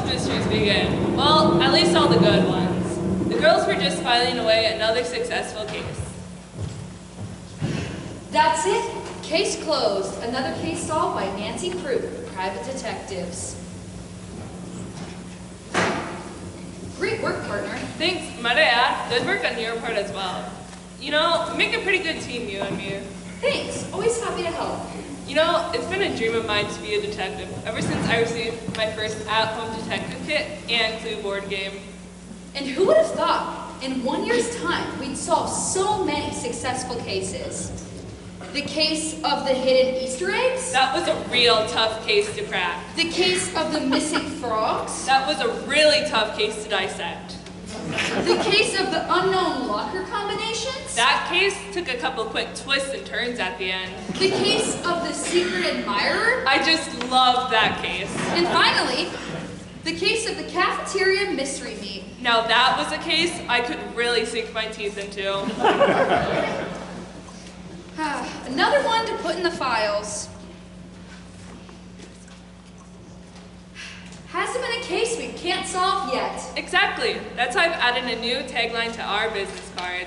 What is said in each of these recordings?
best mysteries begin. Well, at least all the good ones. The girls were just filing away another successful case. That's it. Case closed. Another case solved by Nancy Prue, private detectives. Great work, partner. Thanks. Might I add, good work on your part as well. You know, we make a pretty good team, you and me. Thanks. Always happy to help. You know, it's been a dream of mine to be a detective ever since I received my first at-home detective kit and clue board game. And who would have thought, in 1 year's time, we'd solve so many successful cases? The case of the hidden Easter eggs? That was a real tough case to crack. The case of the missing frogs? That was a really tough case to dissect. The case of the unknown locker combinations? That case took a couple quick twists and turns at the end. The case of the secret admirer? I just loved that case. And finally, the case of the cafeteria mystery meat. Now that was a case I could really sink my teeth into. Another one to put in the files. Hasn't been a case we can't solve yet. Exactly. That's why I've added a new tagline to our business card.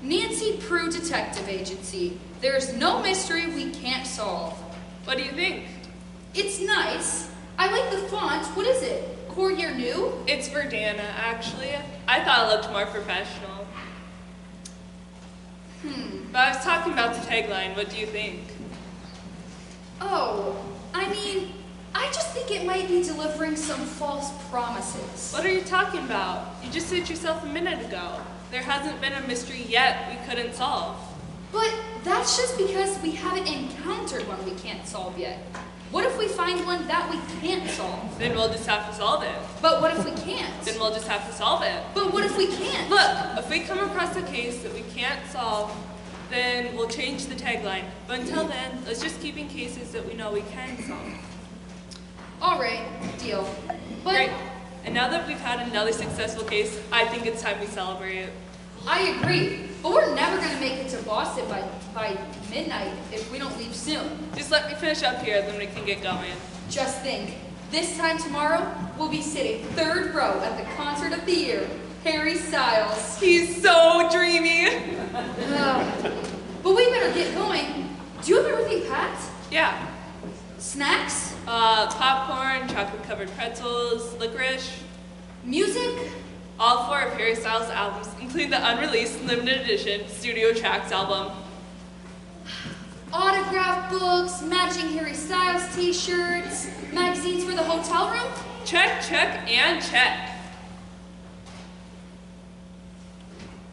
Nancy Prue Detective Agency. There's no mystery we can't solve. What do you think? It's nice. I like the font. What is it? Courier New? It's Verdana, actually. I thought it looked more professional. But I was talking about the tagline. What do you think? Oh, I mean, I just think it might be delivering some false promises. What are you talking about? You just said yourself a minute ago. There hasn't been a mystery yet we couldn't solve. But that's just because we haven't encountered one we can't solve yet. What if we find one that we can't solve? Then we'll just have to solve it. But what if we can't? Then we'll just have to solve it. But what if we can't? Look, if we come across a case that we can't solve, then we'll change the tagline. But until then, let's just keep in cases that we know we can solve. All right, deal. But Great. And now that we've had another successful case, I think it's time we celebrate. I agree. But we're never going to make it to Boston by midnight if we don't leave soon. Just let me finish up here, then we can get going. Just think, this time tomorrow, we'll be sitting third row at the concert of the year, Harry Styles. He's so dreamy. But we better get going. Do you have everything packed? Yeah. Snacks? Popcorn, chocolate-covered pretzels, licorice. Music? All 4 of Harry Styles' albums, including the unreleased limited edition Studio Tracks album. Autograph books, matching Harry Styles t-shirts, magazines for the hotel room? Check, check, and check.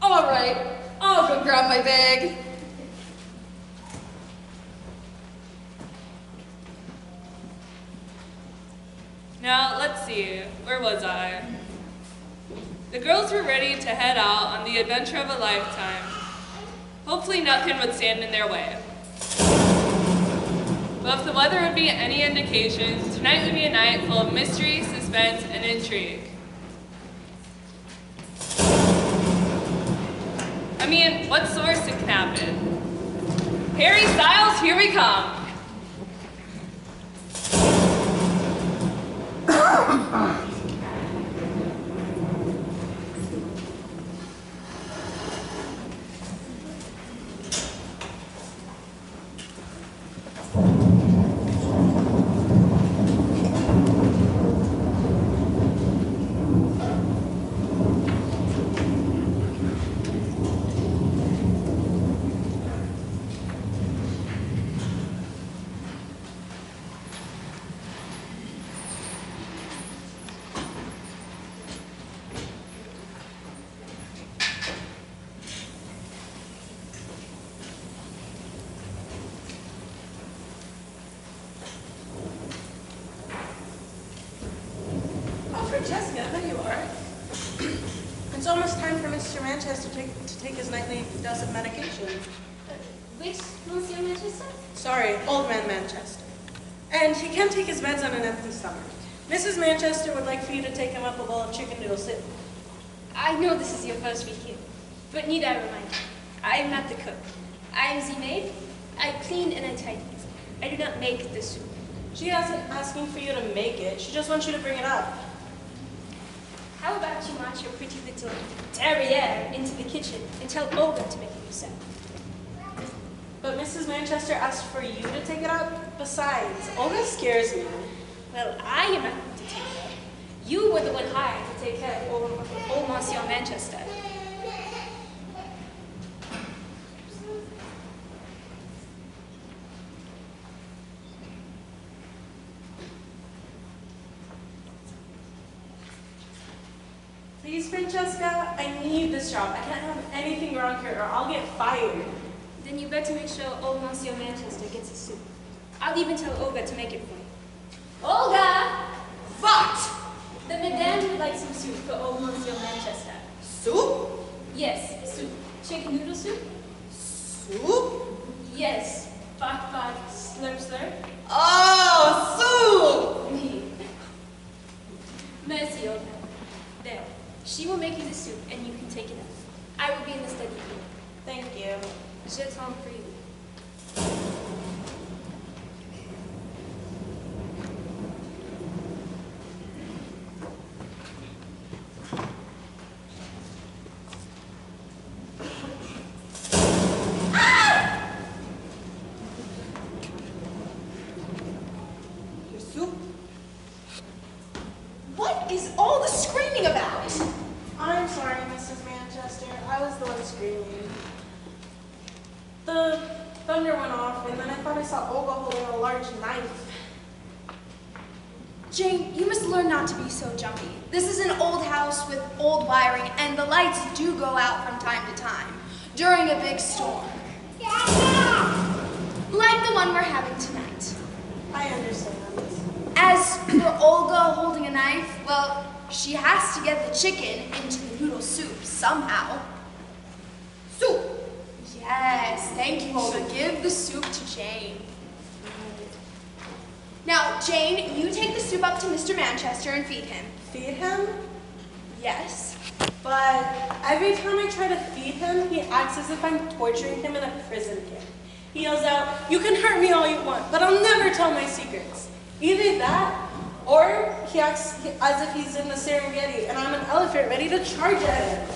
All right, I'll go grab my bag. Now, let's see, where was I? The girls were ready to head out on the adventure of a lifetime. Hopefully nothing would stand in their way. But if the weather would be any indication, tonight would be a night full of mystery, suspense, and intrigue. I mean, what's the worst that can happen? Harry Styles, here we come! Jessica, there you are. It's almost time for Mr. Manchester to take his nightly dose of medication. Which Monsieur Manchester? Sorry, old man Manchester. And he can't take his meds on an empty stomach. Mrs. Manchester would like for you to take him up a bowl of chicken noodle soup. I know this is your first week here, but need I remind you, I am not the cook. I am the maid. I clean and I tidy. I do not make the soup. She isn't asking for you to make it. She just wants you to bring it up. How about you march your pretty little derriere into the kitchen and tell Olga to make a new set? But Mrs. Manchester asked for you to take it up. Besides, Olga scares me. Well, I am not going to take it up. You were the one hired to take care of old Monsieur Manchester. Please, Francesca, I need this job. I can't have anything wrong here or I'll get fired. Then you better make sure old Monsieur Manchester gets a soup. I'll even tell Olga to make it for you. Olga! What? The madame would like some soup for old Monsieur Manchester. Soup? Yes, soup. Chicken noodle soup? Soup? Yes. Bark, bark, slurp, slurp. Oh, Mercy, Olga. There. She will make you the soup, and you can take it up. I will be in the study here. Thank you. Je t'en prie. Your soup? What is all the screaming about? I'm sorry, Mrs. Manchester. I was the one screaming. The thunder went off, and then I thought I saw Olga holding a large knife. Jane, you must learn not to be so jumpy. This is an old house with old wiring, and the lights do go out from time to time during a big storm. Like the one we're having tonight. I understand. As for Olga holding a knife, well, she has to get the chicken into the noodle soup somehow. Soup! Yes, thank you, Olga. Give the soup to Jane. Now, Jane, you take the soup up to Mr. Manchester and feed him. Feed him? Yes. But every time I try to feed him, he acts as if I'm torturing him in a prison camp. He yells out, "You can hurt me all you want, but I'll never tell my secrets." Either that, or he acts as if he's in the Serengeti and I'm an elephant ready to charge at him.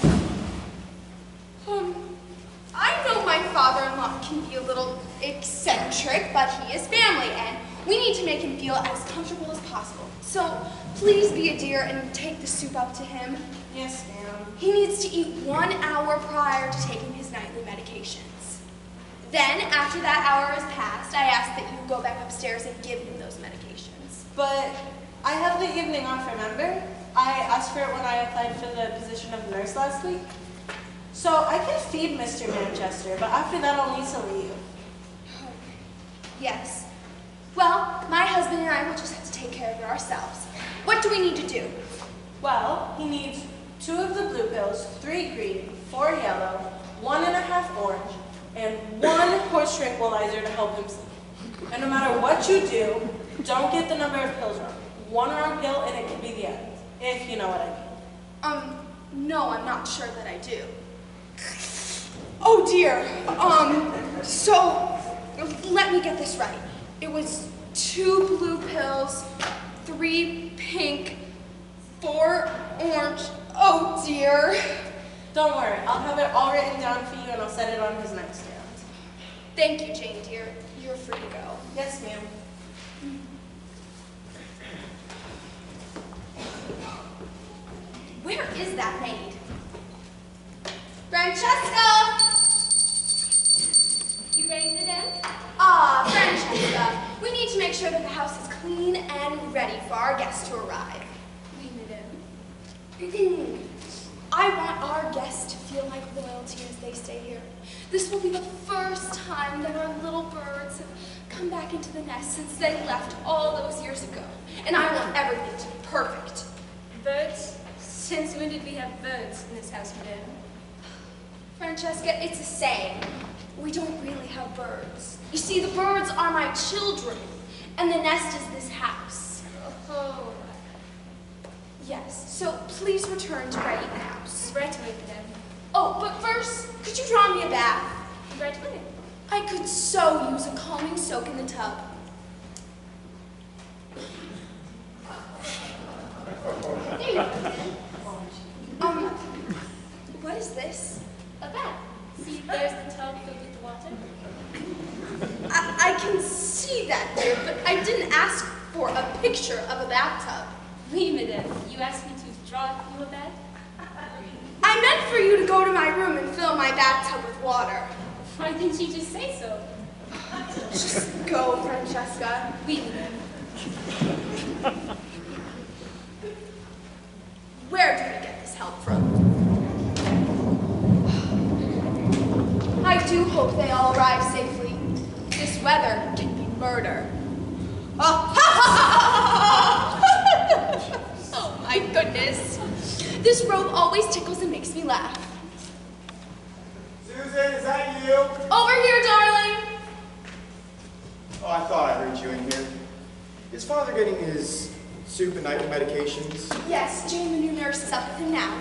I know my father-in-law can be a little eccentric, but he is family, and we need to make him feel as comfortable as possible. So please be a dear and take the soup up to him. Yes, ma'am. He needs to eat 1 hour prior to taking his nightly medications. Then, after that hour is passed, I ask that you go back upstairs and give him those medications. But I have the evening off, remember? I asked for it when I applied for the position of nurse last week. So I can feed Mr. Manchester, but after that I'll need to leave. Yes. Well, my husband and I will just have to take care of it ourselves. What do we need to do? Well, he needs 2 of the blue pills, 3 green, 4 yellow, 1.5 orange, and 1 horse tranquilizer to help him sleep. And no matter what you do, don't get the number of pills wrong. 1 wrong pill and it could be the end, if you know what I mean. No, I'm not sure that I do. Oh dear. So, let me get this right. It was 2 blue pills, 3 pink, 4 orange. Oh dear. Don't worry, I'll have it all written down for you and I'll set it on his nightstand. Thank you, Jane, dear. You're free to go. Yes, ma'am. Where is that maid? Francesca! You ready, madame? Ah, Francesca, we need to make sure that the house is clean and ready for our guests to arrive. Oui, madame. I want our guests to feel like royalty as they stay here. This will be the first time that our little birds have come back into the nest since they left all those years ago. And I want everything to be perfect. Birds? Since when did we have birds in this house, madame? Francesca, it's a saying. We don't really have birds. You see, the birds are my children, and the nest is this house. Oh. Yes, so please return to ready the house. Right away, madame. Oh, but first, could you draw me a bath? Right away. I could so use a calming soak in the tub. see that, dear, but I didn't ask for a picture of a bathtub. Oui, madame. You asked me to draw you a bed? I meant for you to go to my room and fill my bathtub with water. Why didn't you just say so? Just go, Francesca. Oui, madame. Where do we get this help from? I do hope they all arrive safely. This weather can be murder. Oh my goodness. This robe always tickles and makes me laugh. Susan, is that you? Over here, darling. Oh, I thought I heard you in here. Is Father getting his soup and nightly medications? Yes, Jane, the new nurse, is up with him now.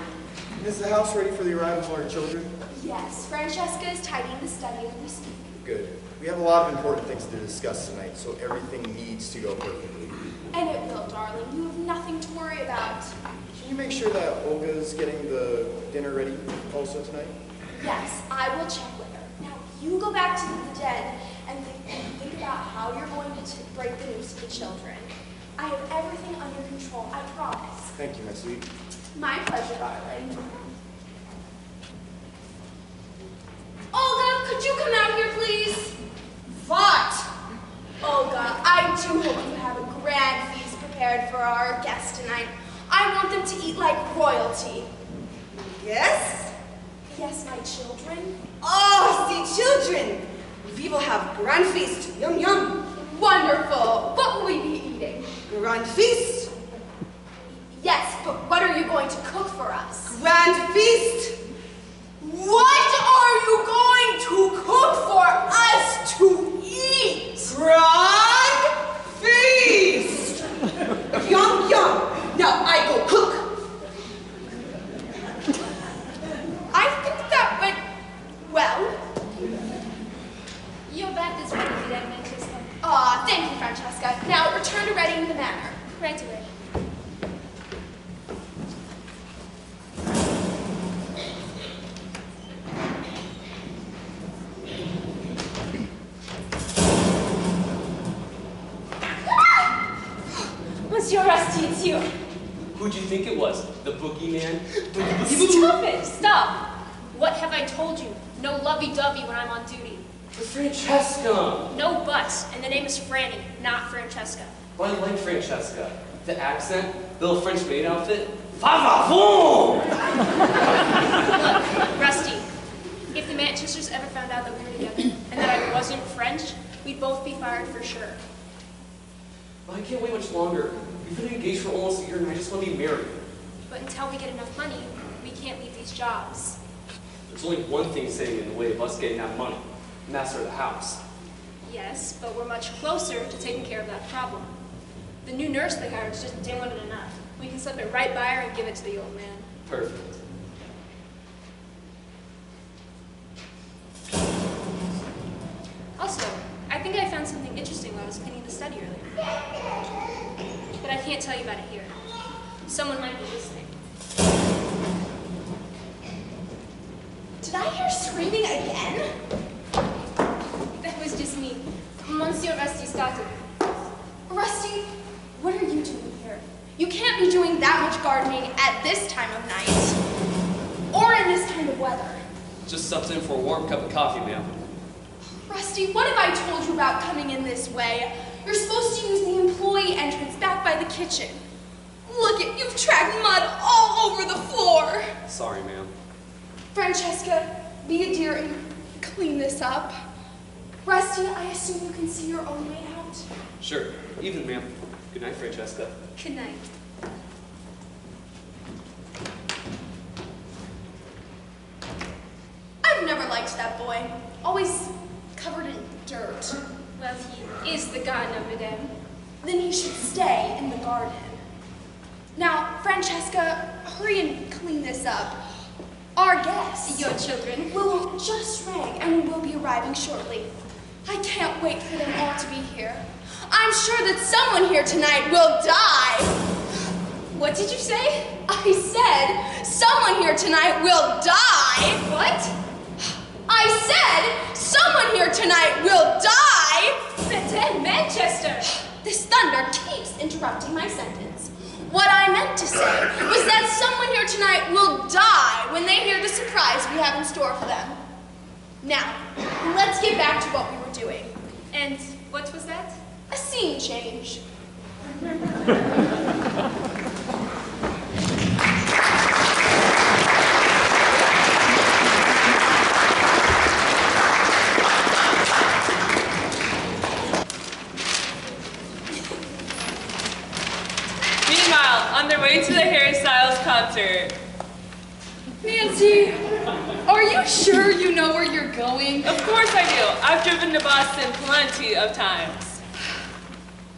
Is the house ready for the arrival of our children? Yes, Francesca is tidying the study as we speak. Good. We have a lot of important things to discuss tonight, so everything needs to go perfectly. And it will, darling. You have nothing to worry about. Can you make sure that Olga's getting the dinner ready also tonight? Yes, I will check with her. Now, you go back to the den and think about how you're going to break the news to the children. I have everything under control, I promise. Thank you, my sweet. My pleasure, darling. Olga, could you come out here, please? What? Olga, I do hope you have a grand feast prepared for our guests tonight. I want them to eat like royalty. Yes? Yes, my children. Oh, the children! We will have grand feast. Yum, yum. Wonderful. What will we be eating? Grand feast. Yes, but what are you going to cook for us? Grand feast. What are you going to cook for us to eat? Grand feast. Yum, yum. Now I go cook. I think that went well. Your bath is ready, madame Manchester. Aw, thank you, Francesca. Now return to readying the manor. Right away. Monsieur Rusty, it's you. Who'd you think it was? The boogeyman? Stop it! Stop! What have I told you? No lovey-dovey when I'm on duty. But Francesca! No buts, and the name is Franny, not Francesca. But I like Francesca. The accent, the little French maid outfit. Fa-va-voom! Look, Rusty, if the Manchesters ever found out that we were together, and that I wasn't French, we'd both be fired for sure. Well, I can't wait much longer. We've been engaged for almost a year and I just want to be married. But until we get enough money, we can't leave these jobs. There's only one thing standing in the way of us getting that money, and that's for the house. Yes, but we're much closer to taking care of that problem. The new nurse they hired is just doing it enough. We can slip it right by her and give it to the old man. Perfect. Also, I think I found something interesting while I was cleaning the study earlier. But I can't tell you about it here. Someone might be listening. Did I hear screaming again? That was just me. Monsieur Rusty started. Rusty, what are you doing here? You can't be doing that much gardening at this time of night. Or in this kind of weather. Just stopped in for a warm cup of coffee, ma'am. Rusty, what have I told you about coming in this way? You're supposed to use the employee entrance back by the kitchen. Look it, you've tracked mud all over the floor. Sorry, ma'am. Francesca, be a dear and clean this up. Rusty, I assume you can see your own way out. Sure. Evening, ma'am. Good night, Francesca. Good night. I've never liked that boy. Always covered in dirt. Well, he is the gardener, madame. Then he should stay in the garden. Now, Francesca, hurry and clean this up. Our guests, Your children. will just rang and will be arriving shortly. I can't wait for them all to be here. I'm sure that someone here tonight will die. What did you say? I said someone here tonight will die. What? I said someone here tonight will die. Fete, Manchester. This thunder keeps interrupting my sentence. What I meant to say was that someone here tonight will die when they hear the surprise we have in store for them. Now, let's get back to what we were doing. And what was that? A scene change. On their way to the Harry Styles concert. Nancy, are you sure you know where you're going? Of course I do. I've driven to Boston plenty of times.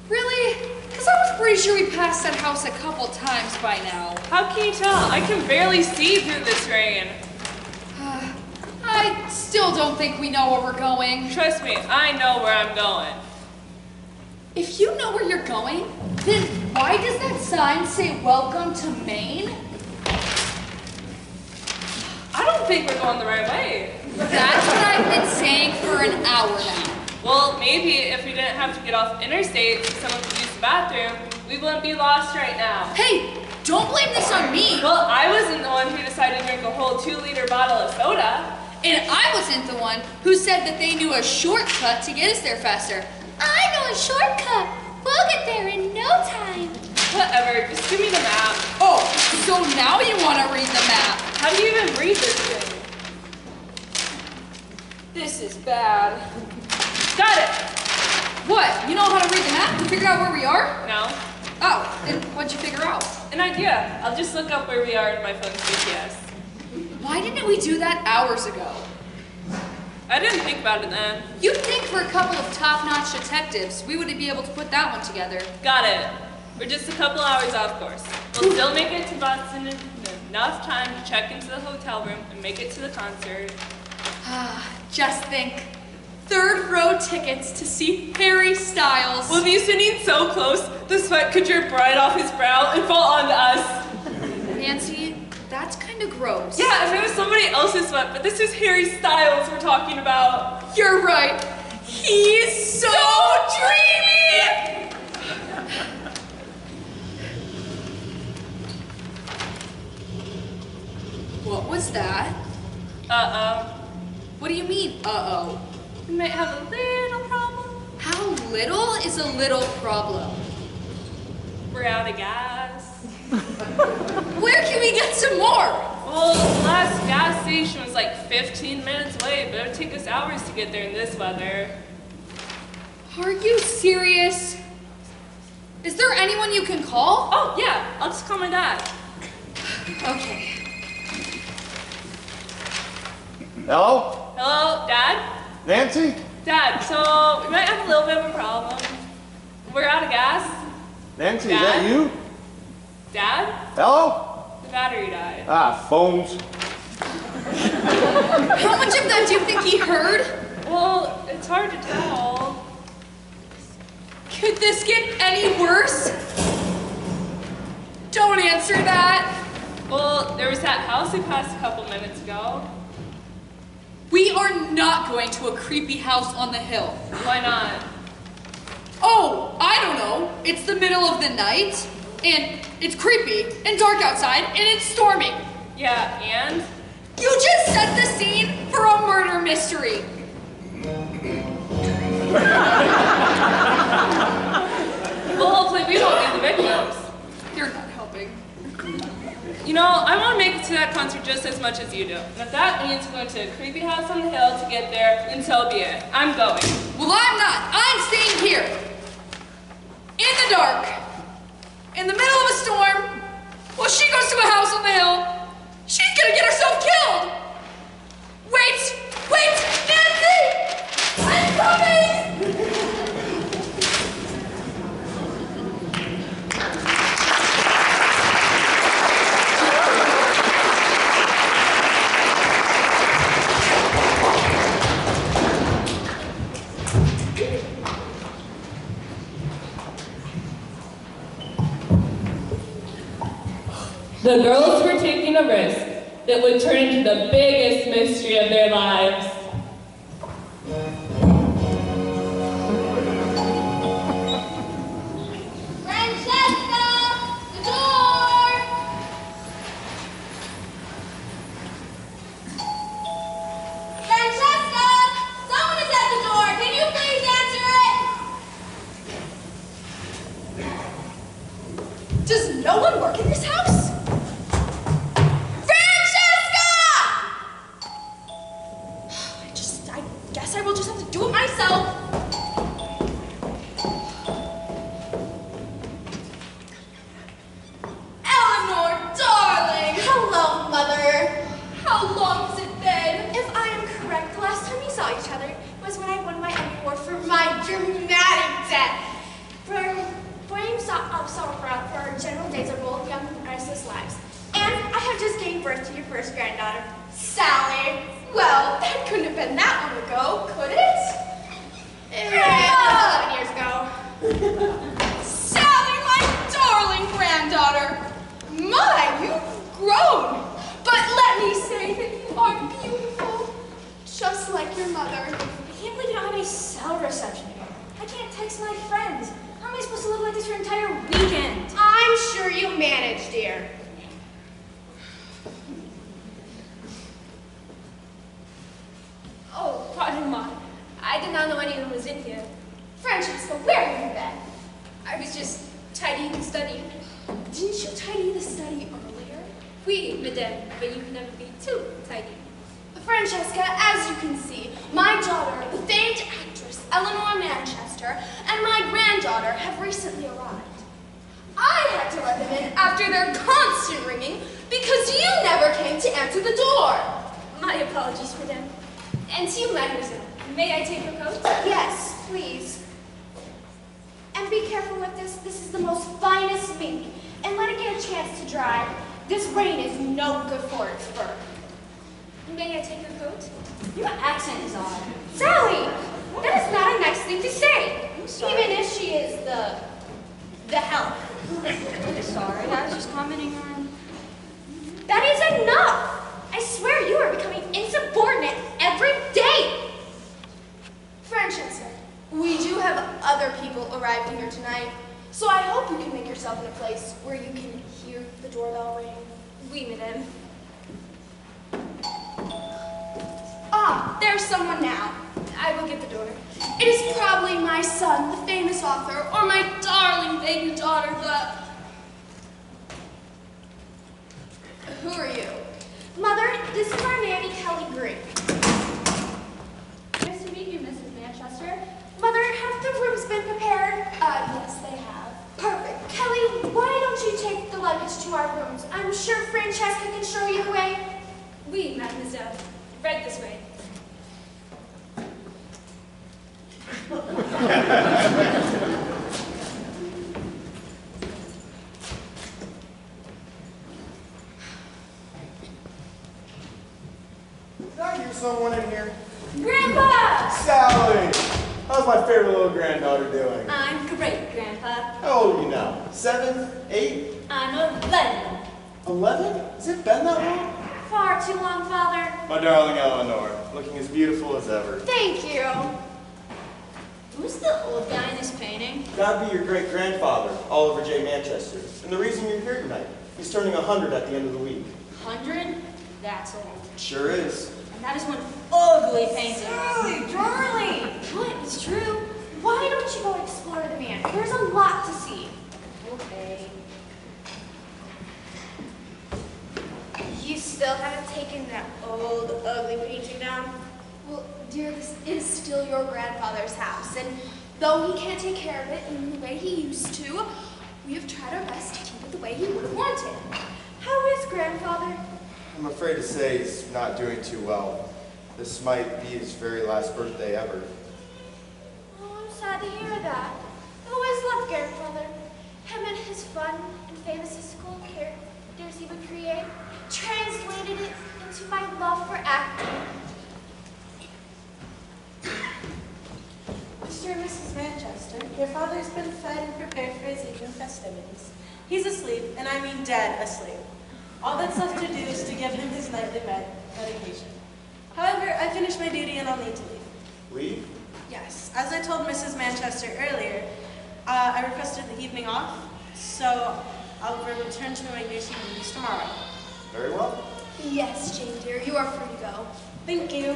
Really? Because I was pretty sure we passed that house a couple times by now. How can you tell? I can barely see through this rain. I still don't think we know where we're going. Trust me, I know where I'm going. If you know where you're going, then why does that sign say welcome to Maine? I don't think we're going the right way. That's what I've been saying for an hour now. Well, maybe if we didn't have to get off interstate so someone could use the bathroom, we wouldn't be lost right now. Hey, don't blame this on me. Well, I wasn't the one who decided to drink a whole 2-liter bottle of soda. And I wasn't the one who said that they knew a shortcut to get us there faster. I know a shortcut. We'll get there in no time. Whatever, just give me the map. Oh, so now you want to read the map. How do you even read this thing? This is bad. Got it! What? You know how to read the map? You figured out where we are? No. Oh, then what'd you figure out? An idea. I'll just look up where we are in my phone's GPS. Why didn't we do that hours ago? I didn't think about it then. You'd think for a couple of top-notch detectives, we would be able to put that one together. Got it. We're just a couple hours off course. We'll still make it to Boston in enough time to check into the hotel room and make it to the concert. Just think. 3rd row tickets to see Harry Styles. We'll be sitting so close, the sweat could drip right off his brow and fall onto us. Nancy, that's kind of gross. Yeah, if it was somebody else's sweat, but this is Harry Styles we're talking about. You're right. He's so dreamy! What was that? Uh-oh. What do you mean, uh-oh? We might have a little problem. How little is a little problem? We're out of gas. Where can we get some more? Well, the last gas station was like 15 minutes away, but it would take us hours to get there in this weather. Are you serious? Is there anyone you can call? Oh, yeah, I'll just call my dad. Okay. Hello? Hello, Dad? Nancy? Dad, so we might have a little bit of a problem. We're out of gas. Nancy, Dad? is that you? Dad? Hello? The battery died. Ah, phones. How much of that do you think he heard? Well, it's hard to tell. Could this get any worse? Don't answer that. Well, there was that house we passed a couple minutes ago. We are not going to a creepy house on the hill. Why not? Oh, I don't know. It's the middle of the night, and it's creepy, and dark outside, and it's storming. Yeah, and? You just set the scene for a murder mystery. Well, hopefully we won't be the victims. You're not helping. You know, I want to make it to that concert just as much as you do. And if that means going to a creepy house on the hill to get there, then so be it. I'm going. Well, I'm not. I'm staying here. In the dark. In the middle of a storm. While she goes to a house on the hill. She's gonna get herself killed. Wait! Wait! Nancy! I'm coming! The girls were taking a risk that would turn into the biggest mystery of their lives. Does no one work in this house? Francesca! I guess I will just have to do it myself. Eleanor, darling! Hello, Mother. How long has it been? If I am correct, the last time we saw each other was when I won my Emmy Award for my dramatic death. For our general days of both young and restless lives. And I have just gave birth to your first granddaughter, Sally. Well, that couldn't have been that long ago, could it? It was 11 years ago. Sally, my darling granddaughter. My, you've grown. But let me say that you are beautiful, just like your mother. I can't believe you don't have any cell reception here. I can't text my friends. How am I supposed to live like this for an entire weekend? I'm sure you managed, dear. Oh, pardon, Ma. I did not know anyone was in here. Francesca, where have you been? I was just tidying the study. Didn't you tidy the study earlier? Oui, madame, but you can never be too tidy. Francesca, as you can see, my daughter, the famed actress Eleanor Manchester, and my granddaughter have recently arrived. I had to let them in after their constant ringing because you never came to answer the door. My apologies, madame. And to you, mademoiselle, may I take your coat? Yes, please. And be careful with this. This is the most finest mink. And let it get a chance to dry. This rain is no good for its fur. May I take your coat? Your accent is odd. Sally! That is not a nice thing to say. Even if she is the help. I'm sorry, I was just commenting on... That is enough! I swear you are becoming insubordinate every day! Francesca, we do have other people arriving here tonight, so I hope you can make yourself in a place where you can hear the doorbell ring. Oui, madame. Ah, there's someone now. I will get the door. It is probably my son, the famous author, or my darling baby daughter, Who are you? Mother, this is our nanny, Kelly Green. Nice to meet you, Mrs. Manchester. Mother, have the rooms been prepared? Yes, they have. Perfect. Kelly, why don't you take the luggage to our rooms? I'm sure Francesca can show you the way. Oui, mademoiselle. Right this way. Did I hear someone in here? Grandpa! Sally! How's my favorite little granddaughter doing? I'm great, Grandpa. How old are you now? 7? 8? I'm 11. 11? Has it been that long? Far too long, Father. My darling Eleanor, looking as beautiful as ever. Thank you. Who's the old guy in this painting? That'd be your great-grandfather, Oliver J. Manchester. And the reason you're here tonight, he's turning 100 at the end of the week. 100? That's old. Sure is. And that is one ugly painting. Sally, darling! What? It's true. Why don't you go explore the man? There's a lot to see. Okay. You still haven't taken that old, ugly painting down? Well, dear, this is still your grandfather's house, and though he can't take care of it in the way he used to, we have tried our best to keep it the way he would have wanted. How is grandfather? I'm afraid to say he's not doing too well. This might be his very last birthday ever. Oh, I'm sad to hear that. I always loved grandfather. Him and his fun and fantastical characters he would create translated it into my love for acting. Mr. and Mrs. Manchester, your father's been fed and prepared for his evening festivities. He's asleep, and I mean dead asleep. All that's left to do is to give him his nightly medication. However, I finished my duty and I'll need to leave. Leave? Yes, as I told Mrs. Manchester earlier, I requested the evening off, so I'll return to my nursing duties tomorrow. Very well. Yes, Jane dear, you are free to go. Thank you.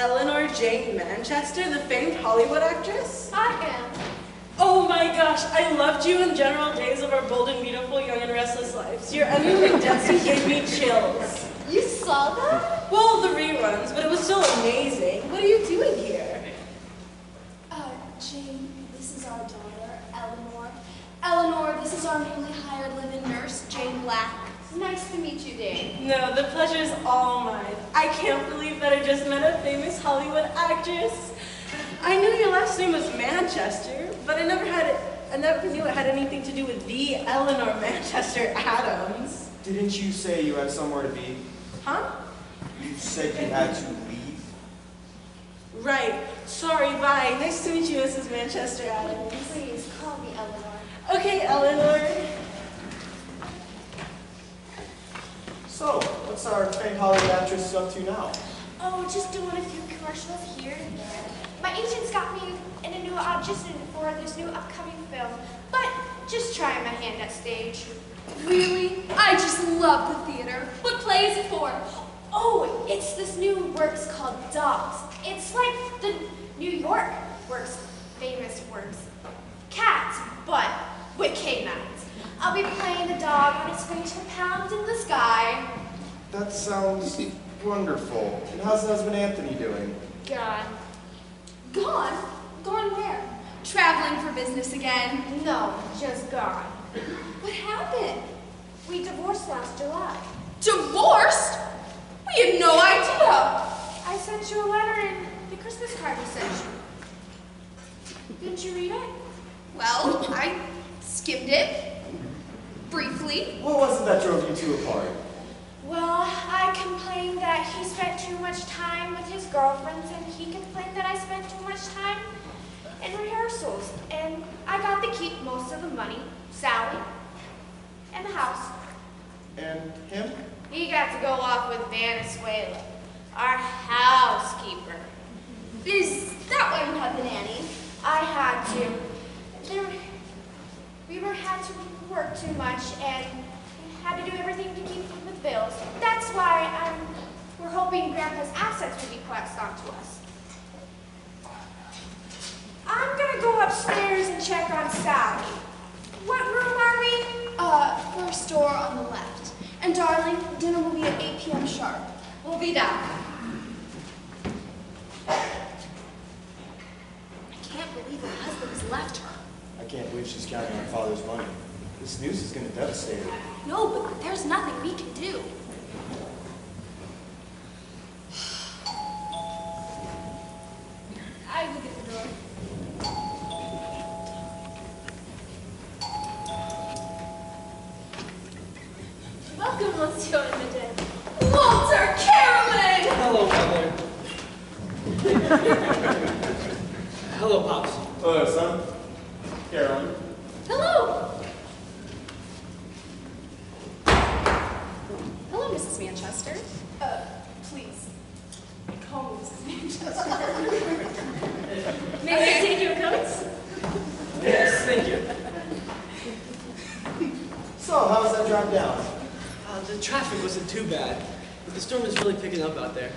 Eleanor Jane Manchester, the famed Hollywood actress? I am. Oh my gosh, I loved you in General Days of Our Bold and Beautiful, Young and Restless Lives. Your unruly dancing gave me chills. You saw that? Well, the reruns, but it was still amazing. What are you doing here? Jane, this is our daughter, Eleanor. Eleanor, this is our newly hired live-in nurse, Jane Black. Nice to meet you, Dave. No, the pleasure's all mine. I can't believe that I just met a famous Hollywood actress. I knew your last name was Manchester, but I never knew it had anything to do with the Eleanor Manchester Adams. Didn't you say you had somewhere to be? Huh? You said you had to leave? Right. Sorry, bye. Nice to meet you, Mrs. Manchester Adams. Please, call me Eleanor. Okay, Eleanor. So, what's our famed Hollywood actress up to now? Oh, just doing a few commercials here and there. My agent's got me in a new audition for this new upcoming film, but just trying my hand at stage. Really? I just love the theater. What play is it for? Oh, it's this new works called Dogs. It's like the New York works, famous works. Cats, but with canines. I'll be playing the dog on its way to the pound in the sky. That sounds wonderful. And how's husband Anthony doing? Gone. Gone? Gone where? Traveling for business again? No, just gone. What happened? We divorced last July. Divorced? We had no idea. I sent you a letter in the Christmas card we sent you. Didn't you read it? Well, I skimmed it. Briefly. What was it that drove you two apart? Well, I complained that he spent too much time with his girlfriends, and he complained that I spent too much time in rehearsals. And I got to keep most of the money, Sally, and the house. And him? He got to go off with Venezuela, our housekeeper. Is that why you had the nanny? I had to. We had to work too much and had to do everything to keep with bills. That's why we're hoping Grandpa's assets will be passed on to us. I'm gonna go upstairs and check on Sally. What room are we? First door on the left. And darling, dinner will be at 8 p.m. sharp. We'll be down. I can't believe her husband has left her. I can't believe she's counting our father's money. This news is going to devastate her. No, but there's nothing we can do. I will get the door. Welcome, Monsieur and Madame. Walter, Carolyn! Hello, Mother. Hello, Pops. Hello, son. Carolyn. Hello! Hello, Mrs. Manchester. Please. Call me Mrs. Manchester. May I take your coats? Yes, thank you. So, how was that drive down? The traffic wasn't too bad, but the storm is really picking up out there.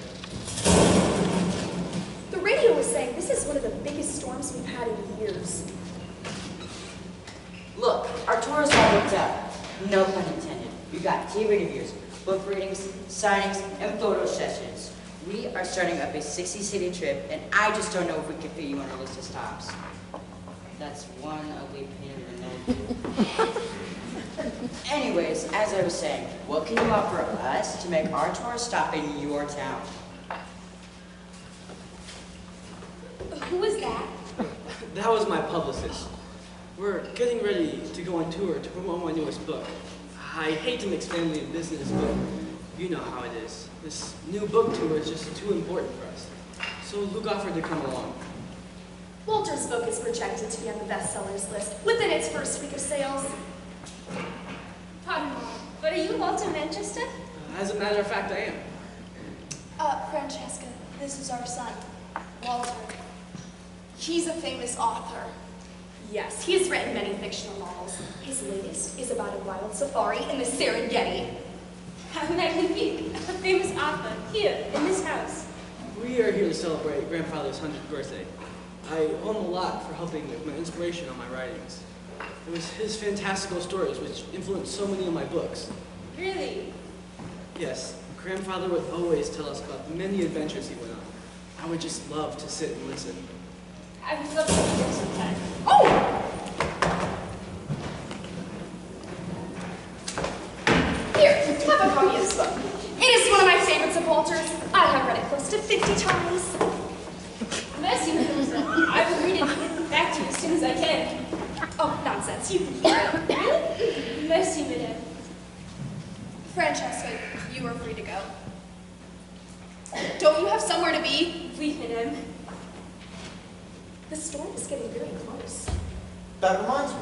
The radio was saying this is one of the biggest storms we've had in years. Look, our tour is all booked up. No pun intended. We got TV reviews, book readings, signings, and photo sessions. We are starting up a 60-city trip, and I just don't know if we can fit you on our list of stops. That's one ugly pain in the nose. Anyways, as I was saying, what can you offer us to make our tour stop in your town? Who was that? That was my publicist. We're getting ready to go on tour to promote my newest book. I hate to mix family and business, but you know how it is. This new book tour is just too important for us. So Luke offered to come along. Walter's book is projected to be on the bestsellers list within its first week of sales. Pardon me, but are you Walter Manchester? As a matter of fact, I am. Francesca, this is our son, Walter. He's a famous author. Yes, he has written many fictional novels. His latest is about a wild safari in the Serengeti. Magnifique, a famous author, here, in this house. we are here to celebrate Grandfather's 100th birthday. I owe him a lot for helping with my inspiration on my writings. It was his fantastical stories which influenced so many of my books. Really? Yes, Grandfather would always tell us about the many adventures he went on. I would just love to sit and listen. I would love to meet him sometime. Oh! Here, have a copy of this book. It is one of my favorites of Walter's. I have read it close to 50 times. Mercy, mademoiselle. I will read it and get back to you as soon as I can. Oh, nonsense. You can hear it. Really? Mercy, madame. Francesca, you are free to go. Don't you have somewhere to be? Oui, madame. The storm is getting very close. That reminds me.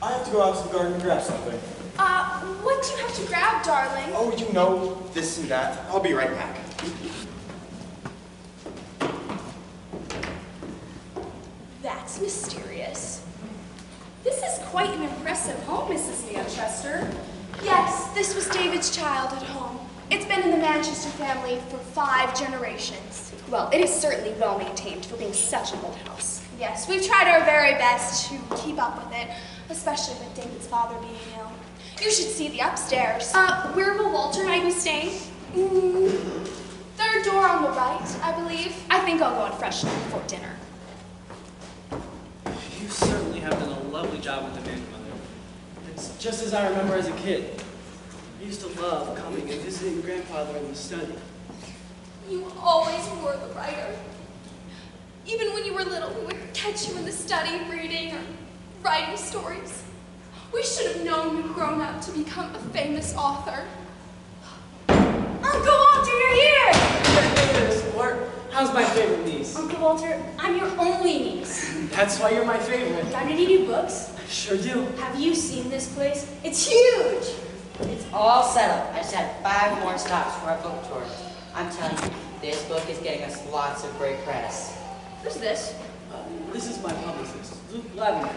I have to go out to the garden and grab something. What do you have to grab, darling? Oh, you know, this and that. I'll be right back. That's mysterious. This is quite an impressive home, Mrs. Manchester. Yes, this was David's childhood home. It's been in the Manchester family for 5 generations. Well, it is certainly well maintained for being such an old house. Yes, we've tried our very best to keep up with it, especially with David's father being ill. You should see the upstairs. Where will Walter and I be staying? Third door on the right, I believe. I think I'll go and freshen up before dinner. You certainly have done a lovely job with the Manor, Mother. It's just as I remember as a kid. I used to love coming and visiting Grandfather in the study. You always were the writer. Even when you were little, we would catch you in the study reading or writing stories. We should have known you'd grown up to become a famous author. Uncle Walter, you're here! How's my favorite niece? Uncle Walter, I'm your only niece. That's why you're my favorite. Got any new books? I sure do. Have you seen this place? It's huge! It's all settled. I just had 5 more stops for our book tour. I'm telling you, this book is getting us lots of great press. Who's this? This is my publicist, Luke Lavender.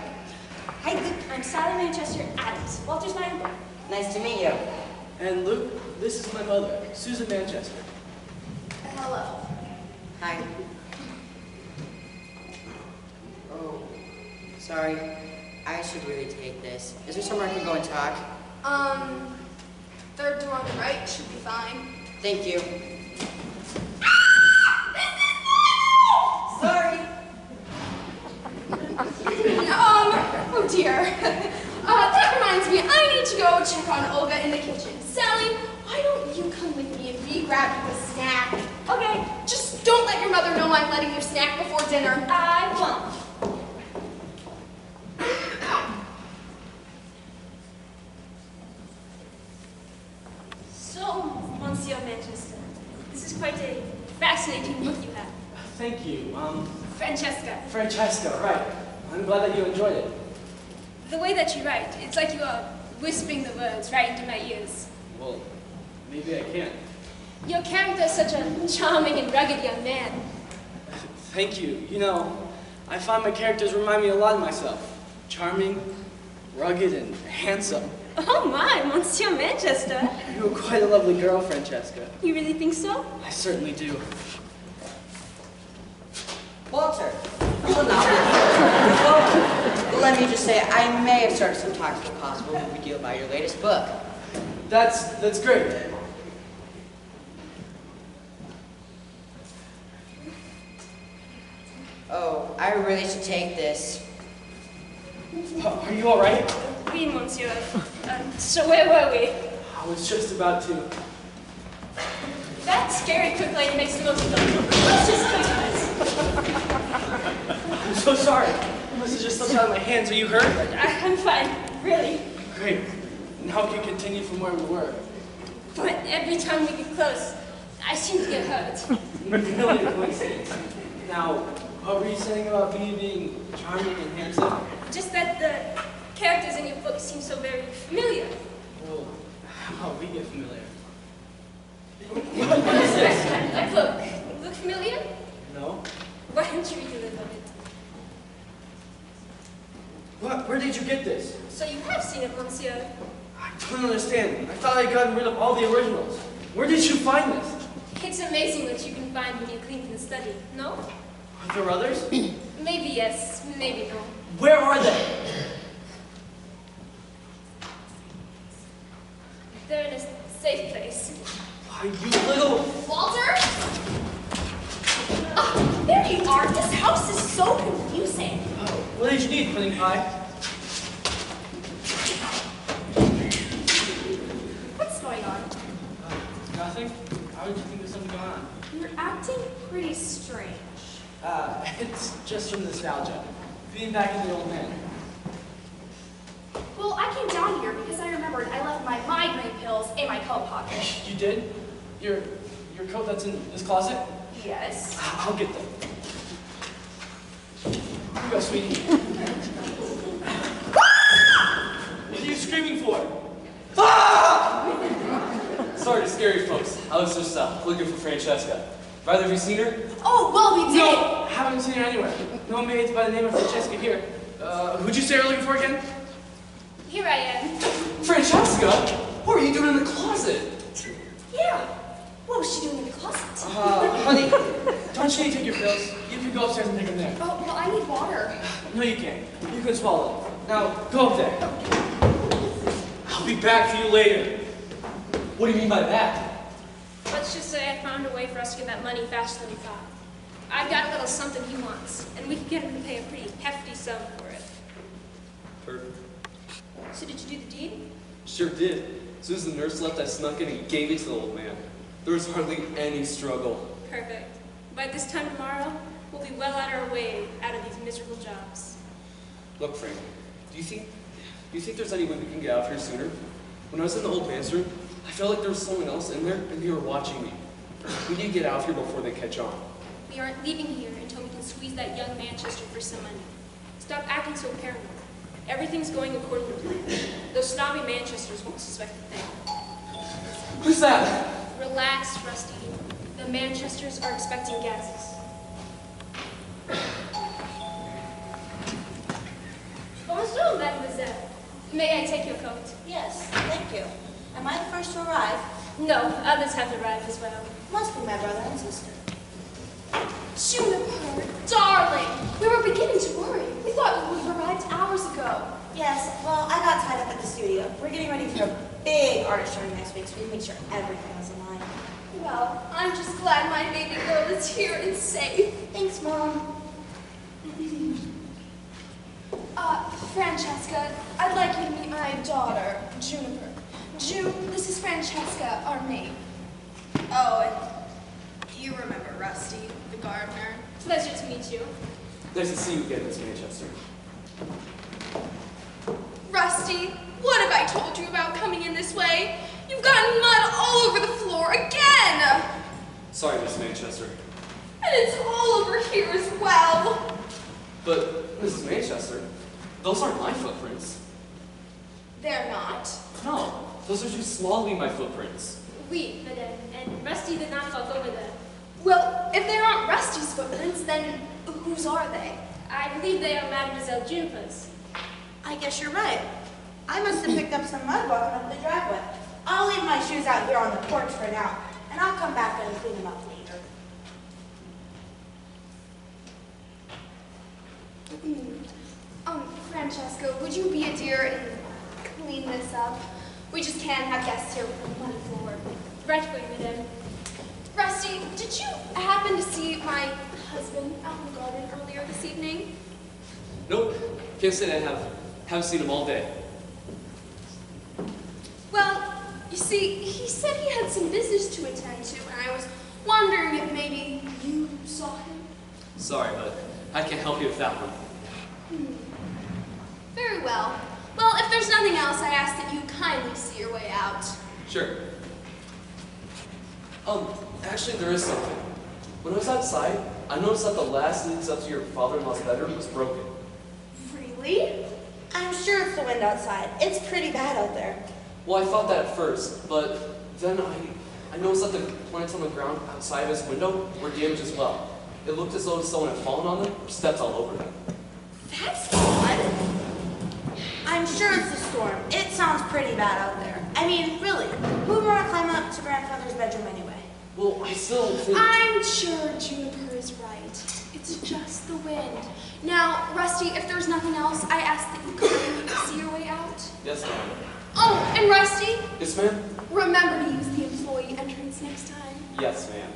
Hi, Luke. I'm Sally Manchester Adams, Walter's my uncle. Nice to meet you. And Luke, this is my mother, Susan Manchester. Hello. Hi. Oh, sorry. I should really take this. Is there somewhere I can go and talk? Third door on the right should be fine. Thank you. Sorry. Oh dear. That reminds me, I need to go check on Olga in the kitchen. Sally, why don't you come with me and we grab you a snack? Okay, just don't let your mother know I'm letting you snack before dinner. I won't. So, Monsieur Manchester, this is quite a fascinating book you have. Thank you. Francesca, Francesca, right. I'm glad that you enjoyed it. the way that you write, it's like you are whispering the words right into my ears. Well, maybe I can. Your character is such a charming and rugged young man. Thank you. You know, I find my characters remind me a lot of myself. Charming, rugged, and handsome. Oh my, Monsieur Manchester. You are quite a lovely girl, Francesca. You really think so? I certainly do. Walter. Well, now, let me just say, I may have started some talks with a possible movie deal about your latest book. That's great. Oh, I really should take this. Are you all right? Oui, Monsieur. So where were we? I was just about to. That scary quick lady makes the most of them. Let's just continue. I'm so sorry. You must have just slipped out of my hands. Are you hurt? I'm fine, really. Great. Now we can continue from where we were. But every time we get close, I seem to get hurt. Really a coincidence. Now, what were you saying about me being charming and handsome? Just that the characters in your book seem so very familiar. Well, how about we get familiar? What is this? A book. Look familiar? No? Why don't you read a little of it? What? Where did you get this? So you have seen it, Monsieur. I don't understand. I thought I'd gotten rid of all the originals. Where did you find this? It's amazing what you can find when you clean the study, no? Are there others? Maybe yes, maybe no. Where are they? They're in a safe place. Why, you little... Walter? Ah, there you are. This house is so confusing. Oh, what did you need, pudding pie? What's going on? Nothing. How did you think there's something going on? You're acting pretty strange. It's just from nostalgia. Being back in the old man. Well, I came down here because I remembered I left my migraine pills in my coat pocket. You did? Your coat that's in this closet? Yes. I'll get them. Here you go, sweetie. What are you screaming for? Ah! Sorry to scare you folks. I was just looking for Francesca. Either of you seen her? Oh, well, we did. No, haven't seen her anywhere. No maids by the name of Francesca here. Who'd you say you were looking for again? Here I am. Francesca? What were you doing in the closet? Yeah. What was she doing in the closet? Honey, don't you need to take your pills? You can go upstairs and take them there. Oh, well, I need water. No, you can't. You can swallow them. Now, go up there. I'll be back for you later. What do you mean by that? Let's just say I found a way for us to get that money faster than we thought. I've got a little something he wants, and we can get him to pay a pretty hefty sum for it. Perfect. So did you do the deed? Sure did. As soon as the nurse left, I snuck in and gave it to the old man. There was hardly any struggle. Perfect. By this time tomorrow, we'll be well on our way out of these miserable jobs. Look, Frank, do you think there's any way we can get out of here sooner? When I was in the old man's room, I felt like there was someone else in there, and they were watching me. We need to get out of here before they catch on. We aren't leaving here until we can squeeze that young Manchester for some money. Stop acting so paranoid. Everything's going according to plan. Those snobby Manchesters won't suspect a thing. Who's that? Relax, Rusty. The Manchesters are expecting guests. Bonjour, mademoiselle. May I take your coat? Yes, thank you. Am I the first to arrive? No, others have arrived as well. Must be my brother and sister. Juniper, darling, we were beginning to worry. We thought you would have arrived hours ago. Yes, well, I got tied up at the studio. We're getting ready for a big art showing next week, so we make sure everything is in line. Well, I'm just glad my baby girl is here and safe. Thanks, Mom. Francesca, I'd like you to meet my daughter, Juniper. June, this is Francesca, our maid. Oh, and you remember Rusty, the gardener? Pleasure to meet you. Nice to see you again, Miss Manchester. Rusty, what have I told you about coming in this way? You've gotten mud all over the floor again! Sorry, Miss Manchester. And it's all over here as well. But, Mrs. Manchester, those aren't my footprints. They're not. No, those are too small to be my footprints. Oui, madame, and Rusty did not walk over them. Well, if they aren't Rusty's footprints, then whose are they? I believe they are Mademoiselle Juniper's. I guess you're right. I must have picked up some mud walking up the driveway. I'll leave my shoes out here on the porch for now, and I'll come back and clean them up later. Francesca, would you be a dear and clean this up? We just can't have guests here with the muddy floor. Right away, madame. Rusty, did you happen to see my husband out in the garden earlier this evening? Nope, can't say I have. Haven't seen him all day. Well, you see, he said he had some business to attend to, and I was wondering if maybe you saw him. Sorry, but I can't help you with that one. Very well. Well, if there's nothing else, I ask that you kindly see your way out. Sure. Actually, there is something. When I was outside, I noticed that the last leads up to your father-in-law's bedroom was broken. Really? I'm sure it's the wind outside. It's pretty bad out there. Well, I thought that at first, but then I noticed that the plants on the ground outside of his window were damaged as well. It looked as though someone had fallen on them or stepped all over them. That's odd. I'm sure it's the storm. It sounds pretty bad out there. I mean, really, who would want to climb up to grandfather's bedroom anyway? Well, I still think... I'm sure Juniper is right. It's just the wind. Now, Rusty, if there's nothing else, I ask that you kindly see your way out. Yes, ma'am. Oh, and Rusty, Yes, ma'am? remember to use the employee entrance next time. Yes, ma'am.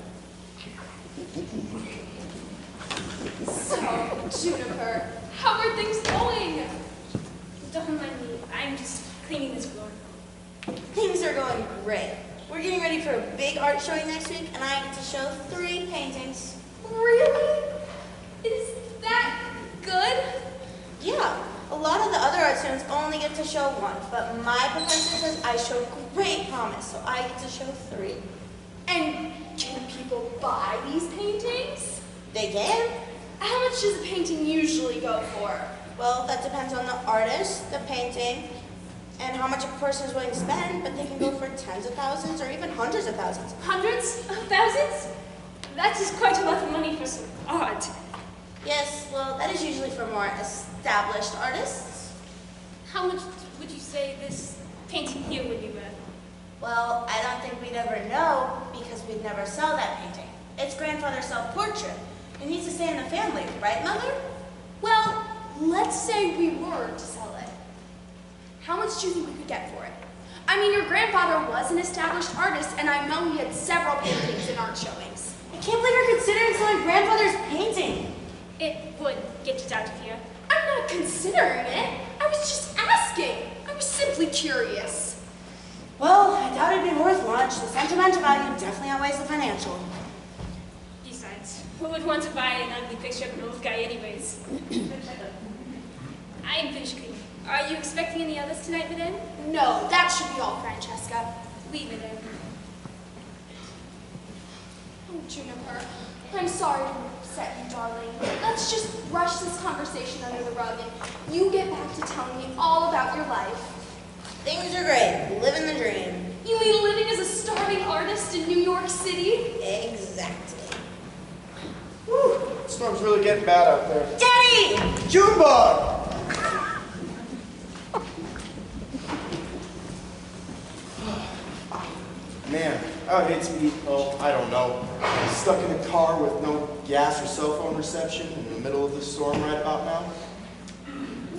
So, Juniper, how are things going? Don't mind me. I'm just cleaning this floor. Things are going great. We're getting ready for a big art showing next week, and I get to show 3 paintings. Really? Is that good? Yeah, a lot of the other art students only get to show 1, but my professor says I show great promise, so I get to show 3. And can people buy these paintings? They can. How much does a painting usually go for? Well, that depends on the artist, the painting, and how much a person is willing to spend, but they can go for tens of thousands or even hundreds of thousands. Hundreds of thousands? That is quite a lot of money for some art. Yes, well, that is usually for more established artists. How much would you say this painting here would be worth? Well, I don't think we'd ever know because we'd never sell that painting. It's grandfather's self-portrait. It needs to stay in the family, right, Mother? Well, let's say we were to sell it. How much do you think we could get for it? I mean, your grandfather was an established artist, and I know he had several paintings in art showings. I can't believe you're considering selling grandfather's painting. It would get it out of here. I'm not considering it. I was just asking. I was simply curious. Well, I doubt it'd be worth much. The sentimental value definitely outweighs the financial. Besides, who would want to buy an ugly picture of an old guy anyways? I'm finished cleaning. Are you expecting any others tonight, Madame? No, that should be all, Francesca. Oui, Madame. Oh, Juniper, I'm sorry to upset you, darling. Let's just brush this conversation under the rug and you get back to telling me all about your life. Things are great. Living the dream. You mean living as a starving artist in New York City? Exactly. Whew, storm's really getting bad out there. Daddy! Junebug! Man, I would hate to be, I don't know, stuck in a car with no gas or cell phone reception in the middle of the storm right about now.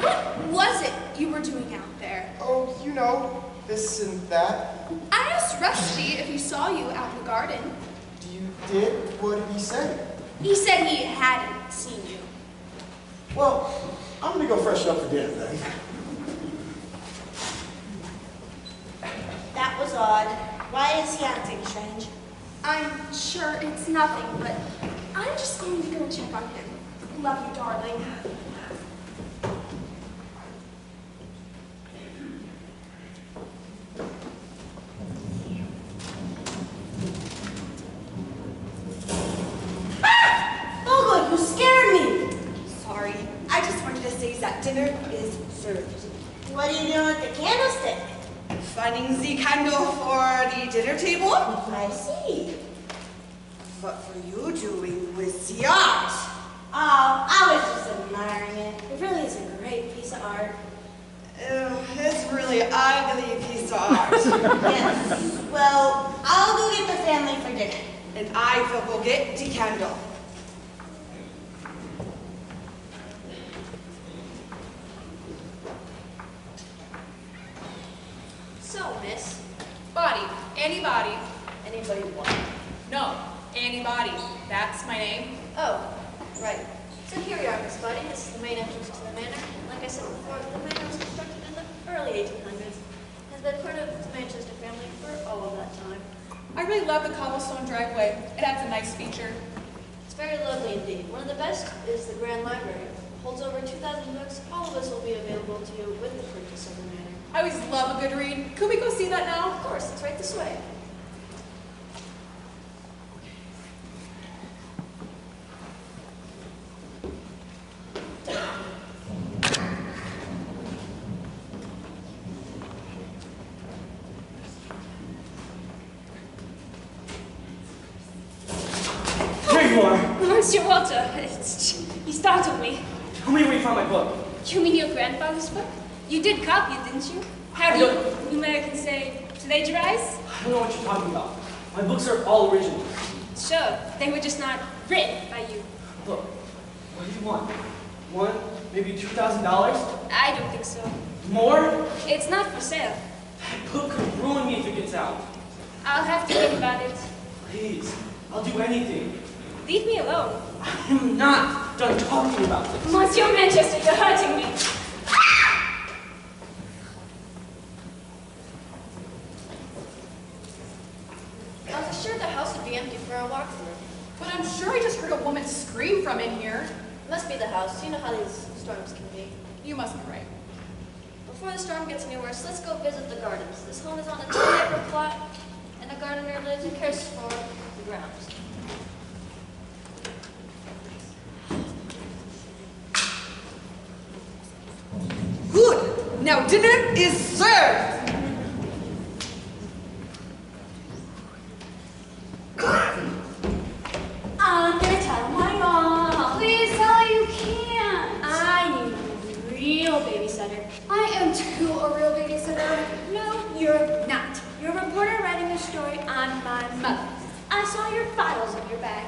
What was it you were doing out there? Oh, you know, this and that. I asked Rusty if he saw you out in the garden. You did? What did he say? He said he hadn't seen you. Well, I'm gonna go freshen up for dinner then. That was odd. Why is he acting strange? I'm sure it's nothing, but I'm just going to go check on him. Love you, darling. Ugly, you scared me! Sorry, I just wanted to say that dinner is served. What are you doing with the candlestick? Finding the candle for the dinner table? I see. What were you doing with the art? Oh, I was just admiring it. It really is a great piece of art. It's a really ugly piece of art. Yes. Well, I'll go get the family for dinner. And I will go get the candle. So, miss, body, anybody. Anybody what? No, anybody. That's my name. Oh, right. So here we are, Miss Buddy. This is the main entrance to the manor. Like I said before, the manor was constructed in the early 1800s. Has been part of the Manchester family for all of that time. I really love the cobblestone driveway. It adds a nice feature. It's very lovely indeed. One of the best is the Grand Library. It holds over 2,000 books. All of this will be available to you with the purchase of the manor. I always love a good read. Could we go see that now? Of course, it's right this way. Here you are. Monsieur Walter, you startled me. Tell me where you found my book. You mean your grandfather's book? You did copy it, didn't you? How do you Americans say, plagiarize? I don't know what you're talking about. My books are all original. Sure, they were just not written by you. Look, what do you want? One, maybe $2,000? I don't think so. More? It's not for sale. That book could ruin me if it gets out. I'll have to think about it. Please, I'll do anything. Leave me alone. I am not done talking about this. Monsieur Manchester, you're hurting me. I was assured the house would be empty for our walkthrough. But I'm sure I just heard a woman scream from in here. Must be the house. You know how these storms can be. You must be right. Before the storm gets any worse, let's go visit the gardens. This home is on a 10-acre plot, and the gardener lives and cares for the grounds. Good. Now dinner is served. I'm gonna tell my mom. Please tell her you can't. I need a real babysitter. I am too a real babysitter. No, you're not. You're a reporter writing a story on my mother. I saw your files in your bag.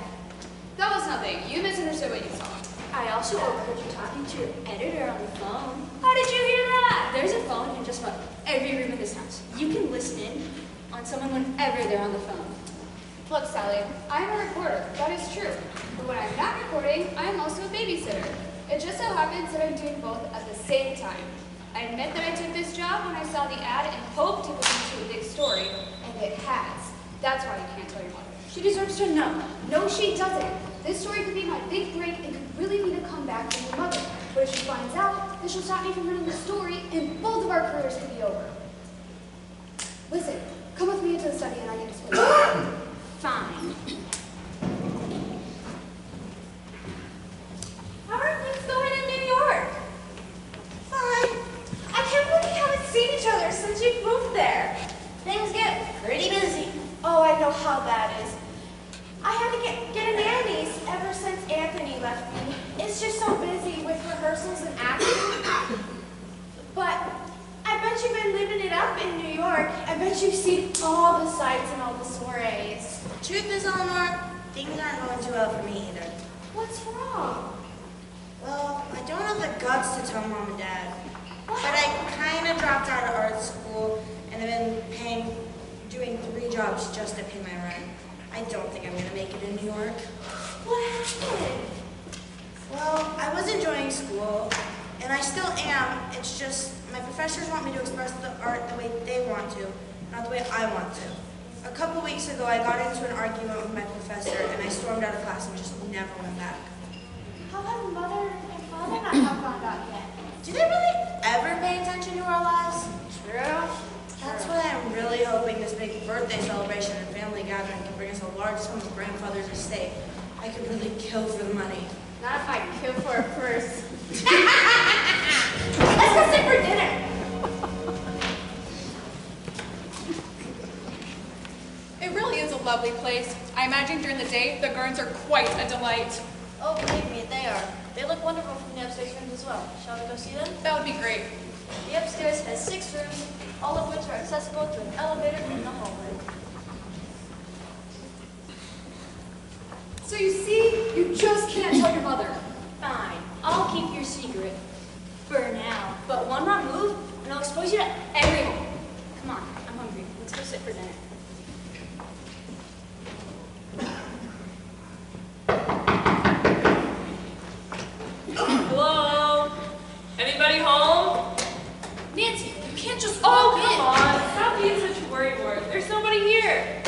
That was nothing. You misunderstood what you saw. I also overheard you talking to your editor on the phone. How did you hear that? There's a phone in just about every room in this house. You can listen in on someone whenever they're on the phone. Look, Sally, I'm a reporter. That is true. But when I'm not reporting, I am also a babysitter. It just so happens that I'm doing both at the same time. I admit that I took this job when I saw the ad and hoped it would lead to a big story, and it has. That's why you can't tell your mother. She deserves to know. No, she doesn't. This story could be my big break and could really mean a comeback from your mother. But if she finds out, then she'll stop me from running the story, and both of our careers could be over. Listen, come with me into the study and I can explain. Fine. How are things going in New York? Fine. I can't believe we haven't seen each other since you moved there. Things get pretty busy. Oh, I know how that is. I had to get a nannies ever since Anthony left me. It's just so busy with rehearsals and acting. But I bet you've been living it up in New York. I bet you've seen all the sights and all the soirees. Truth is, Eleanor, things aren't going too well for me either. What's wrong? Well, I don't have the guts to tell Mom and Dad. But I kind of dropped out of art school and have been doing 3 jobs just to pay my rent. I don't think I'm going to make it in New York. What happened? Well, I was enjoying school, and I still am. It's just my professors want me to express the art the way they want to, not the way I want to. A couple weeks ago, I got into an argument with my professor, and I stormed out of class and just never went back. How have Mother and Father not found out yet? Do they really ever pay attention to our lives? True. That's why I'm really hoping this big birthday celebration and family gathering can bring us a large sum of grandfather's estate. I could really kill for the money. Not if I kill for it first. Let's go sit for dinner. It really is a lovely place. I imagine during the day, the gardens are quite a delight. Oh, believe me, they are. They look wonderful from the upstairs rooms as well. Shall we go see them? That would be great. The upstairs has 6 rooms, all of which are accessible through an elevator from the hallway. So you see, you just can't tell your mother. Fine. I'll keep your secret. For now. But one wrong move, and I'll expose you to everyone. Come on, I'm hungry. Let's go sit for dinner. Hello? Anybody home? Nancy, you can't just Oh, walk in. come on. Stop being such a worrywart. There's nobody here.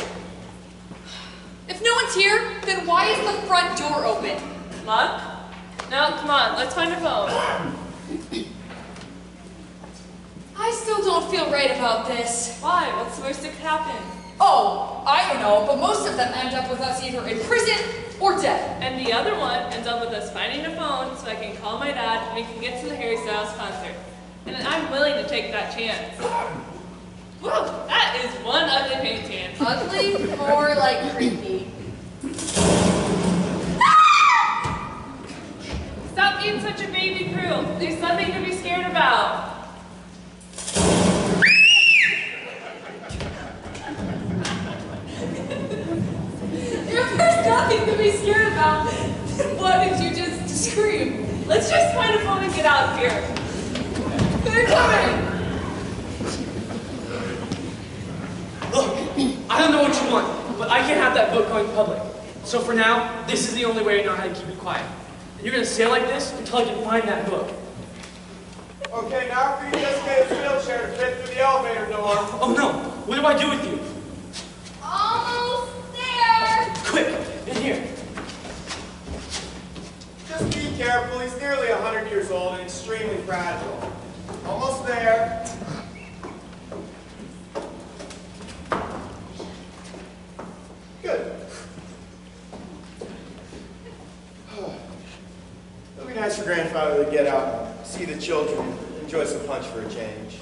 If no one's here, then why is the front door open? Luck? No, come on. Let's find a phone. I still don't feel right about this. Why? What's the worst that could happen? Oh, I don't know, but most of them end up with us either in prison or dead. And the other one ends up with us finding a phone so I can call my dad and we can get to the Harry Styles concert. And I'm willing to take that chance. Whoa, that is one ugly painting. Ugly? More like creepy. Stop being such a baby crew. There's nothing to be scared about. that book going public. So for now, this is the only way I know how to keep it quiet. And you're going to stay like this until I can find that book. Okay, now for you to just get his wheelchair to fit through the elevator door. Oh no! What do I do with you? Almost there. Quick, in here. Just be careful, he's nearly 100 years old and extremely fragile. Almost there. Good. It'll be nice for grandfather to get out and see the children and enjoy some punch for a change.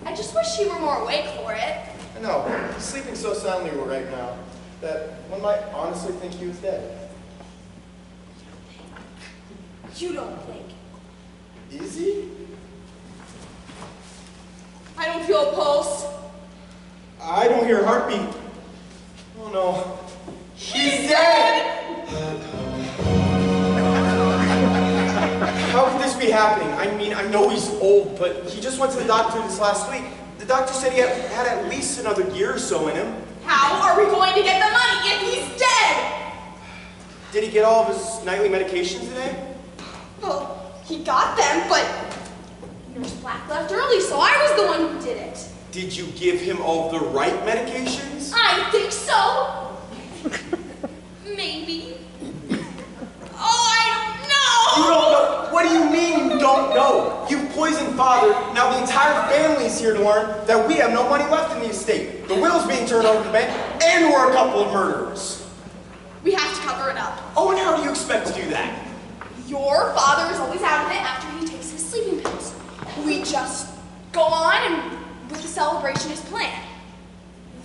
I just wish he were more awake for it. I know, he's sleeping so soundly right now that one might honestly think he was dead. You don't think. Is he? I don't feel a pulse. I don't hear a heartbeat. Oh no. He's dead! How could this be happening? I mean, I know he's old, but he just went to the doctor this last week. The doctor said he had at least another year or so in him. How are we going to get the money if he's dead? Did he get all of his nightly medications today? Well, he got them, but Nurse Black left early, so I was the one who did it. Did you give him all the right medications? I think so. Maybe. Oh, I don't know. You don't know? What do you mean you don't know? You poisoned father. Now the entire family's here to learn that we have no money left in the estate. The will's being turned over to the bank, and we're a couple of murderers. We have to cover it up. Oh, and how do you expect to do that? Your father is always out of it after he takes his sleeping pills. We just go on and with the celebration is planned.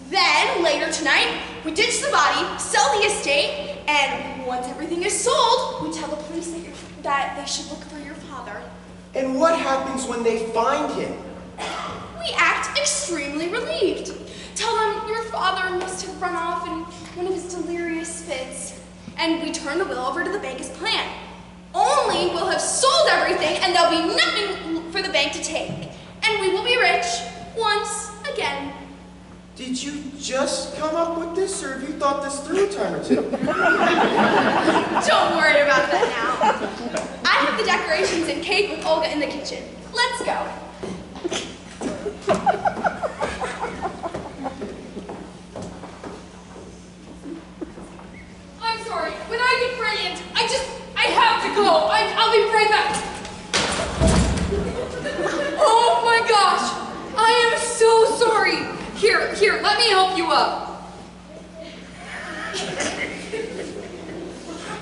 Then, later tonight, we ditch the body, sell the estate, and once everything is sold, we tell the police that they should look for your father. And what happens when they find him? We act extremely relieved. Tell them your father must have run off in one of his delirious fits. And we turn the will over to the bank as planned. Only we'll have sold everything and there'll be nothing for the bank to take. And we will be rich once again. Did you just come up with this, or have you thought this through a time or two? Don't worry about that now. I have the decorations and cake with Olga in the kitchen. Let's go. I'm sorry, but I did brilliant. I have to go. I'll be right back. Oh my gosh, I am so sorry. Here, let me help you up.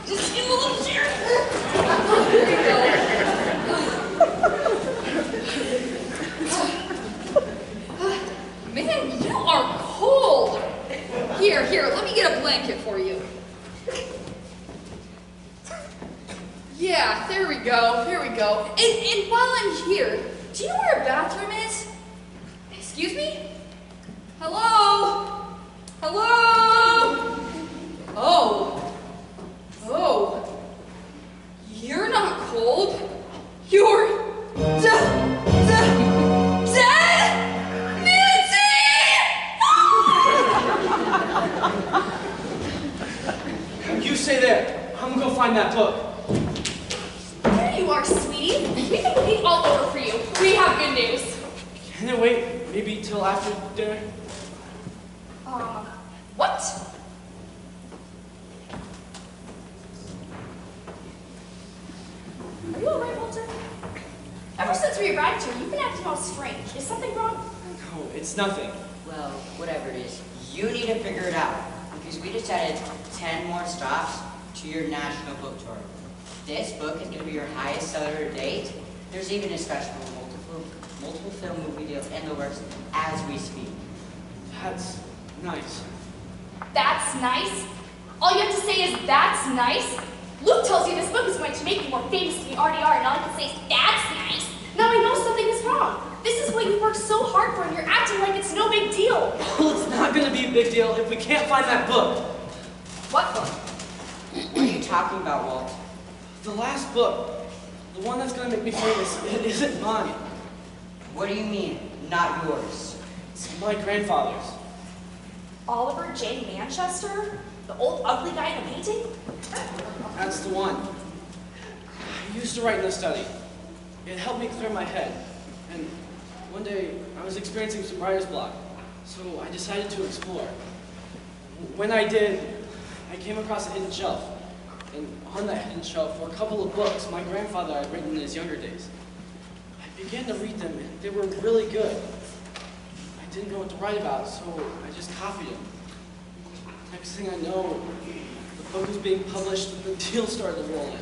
Just give a little cheer. There you go. Man, you are cold. Here, let me get a blanket for you. Yeah, there we go. And while I'm here, do you know where a bathroom is? Excuse me? Hello? Oh. You're not cold. You're dead? Nancy! You stay there. I'm gonna go find that book. There you are, sweetie. We've been looking all over for you. We have good news. Can it wait? Maybe till after dinner? What? Are you alright, Walter? Ever since we arrived here, you've been acting all strange. Is something wrong? No, it's nothing. Well, whatever it is, you need to figure it out. Because we just added 10 more stops to your national book tour. This book is going to be your highest seller to date. There's even discussion of multiple film movie deals in the works as we speak. That's nice. That's nice? All you have to say is, that's nice? Luke tells you this book is going to make you more famous than you already are, and all you can say is, that's nice. Now I know something is wrong. This is what you worked so hard for, and you're acting like it's no big deal. Well, it's not gonna be a big deal if we can't find that book. What book? What are you talking about, Walt? The last book. The one that's gonna make me famous. It isn't mine. What do you mean, not yours? It's my grandfather's. Oliver J. Manchester? The old ugly guy in the painting? That's the one. I used to write in the study. It helped me clear my head. And one day, I was experiencing some writer's block, so I decided to explore. When I did, I came across a hidden shelf. And on that hidden shelf were a couple of books my grandfather had written in his younger days. I began to read them, and they were really good. I didn't know what to write about, so I just copied them. Next thing I know, the book was being published, and the deal started to roll in.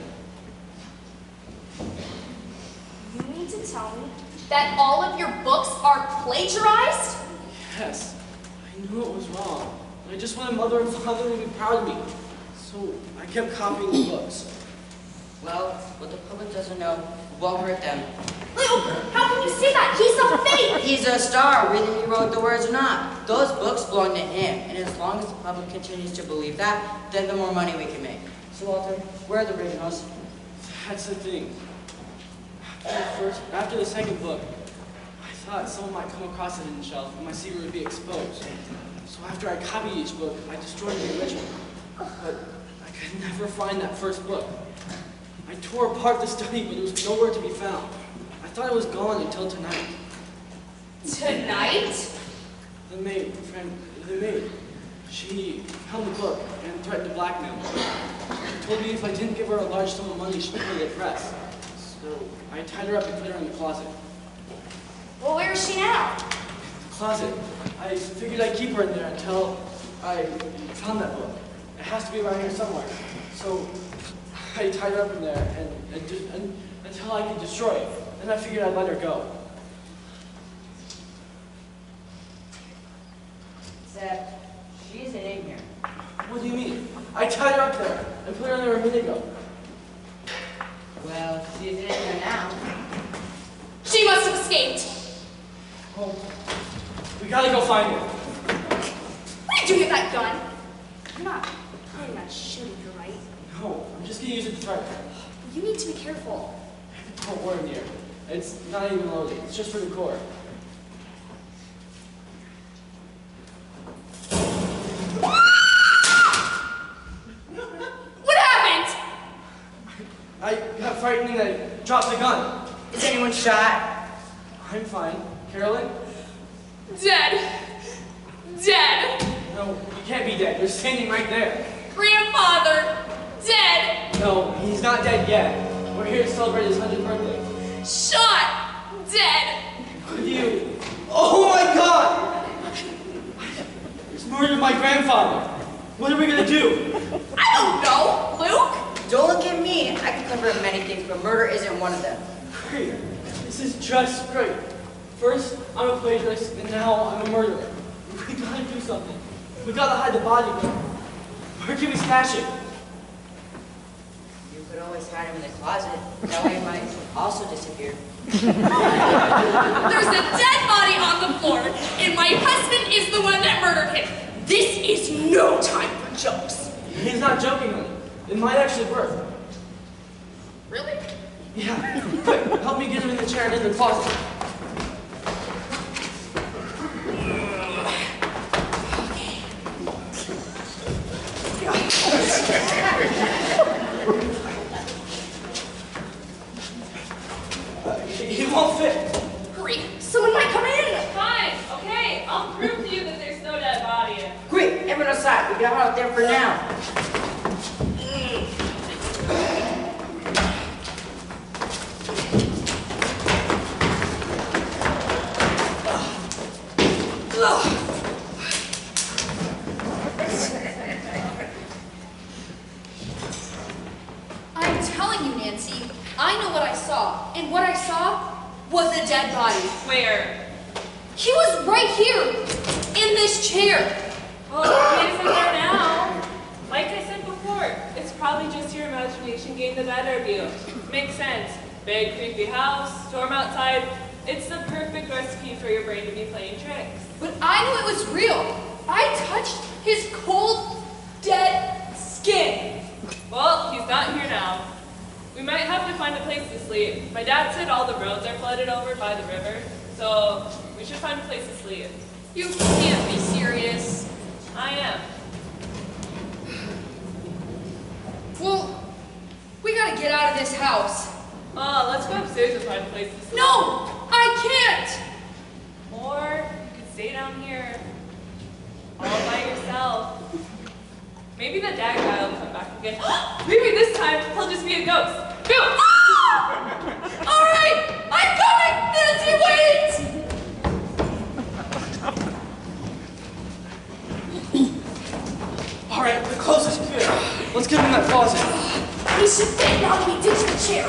You mean to tell me that all of your books are plagiarized? Yes, I knew it was wrong. I just wanted Mother and Father to be proud of me. So I kept copying the books. Well, what the public doesn't know won't hurt them. Luke, how can you say that? He's a fake! He's a star, whether he wrote the words or not. Those books belong to him, and as long as the public continues to believe that, then the more money we can make. So Walter, where are the originals? That's the thing. After the second book, I thought someone might come across it in the shelf and my secret would be exposed. So after I copied each book, I destroyed the original. But I could never find that first book. I tore apart the study, but it was nowhere to be found. I thought it was gone until tonight. Tonight? The maid, she found the book and threatened to blackmail me. She told me if I didn't give her a large sum of money, she'd put it at press. So I tied her up and put her in the closet. Well, where is she now? The closet. I figured I'd keep her in there until I found that book. It has to be around here somewhere. So I tied her up in there and until I could destroy it. Then I figured I'd let her go. Except, she isn't in here. What do you mean? I tied her up there and put her in there a minute ago. Well, she isn't in here now. She must have escaped. Oh, we gotta go find her. What are you doing with that gun? You're not planning on shooting her, right? No, I'm just gonna use it to threaten her. You need to be careful. Don't worry, dear. It's not even loaded. It's just for the core. What happened? I got frightened and I dropped the gun. Is anyone shot? I'm fine. Carolyn? Dead. Dead. No, you can't be dead. You're standing right there. Grandfather. Dead. No, he's not dead yet. We're here to celebrate his 100th birthday. Shot. Dead. Could you? Oh my God! He's murdered my grandfather. What are we gonna do? I don't know, Luke. Don't look at me. I can cover up many things, but murder isn't one of them. Great. This is just great. First, I'm a plagiarist, and now I'm a murderer. We gotta do something. We gotta hide the body, but where can we stash it? You could always hide him in the closet. That way he might also disappear. There's a dead body on the floor, and my husband is the one that murdered him. This is no time for jokes. He's not joking on it. It might actually work. Really? Yeah. Quick, help me get him in the chair and in the closet. He won't fit. Hurry, someone might come in. Fine. Okay. I'll prove to you that there's no dead body. Quick, everyone outside. We got her out there for now. I'm telling you, Nancy, I know what I saw. And what I saw was a dead body. Where? He was right here, in this chair. Well, he isn't there now. Like I said before, it's probably just your imagination getting the better of you. Makes sense. Big, creepy house, storm outside. It's the perfect recipe for your brain to be playing tricks. But I knew it was real. I touched his cold, dead skin. Well, he's not here now. We might have to find a place to sleep. My dad said all the roads are flooded over by the river, so we should find a place to sleep. You can't be serious. this house. Oh, let's go upstairs and find a place to sleep. No, I can't. Or you could stay down here all by yourself. Maybe the dad guy will come back again. Maybe this time he'll just be a ghost. Go! All right, I'm coming. Nancy, wait. All right, the clothes is clear. Let's get in that closet. We should fit now that we ditched the chair.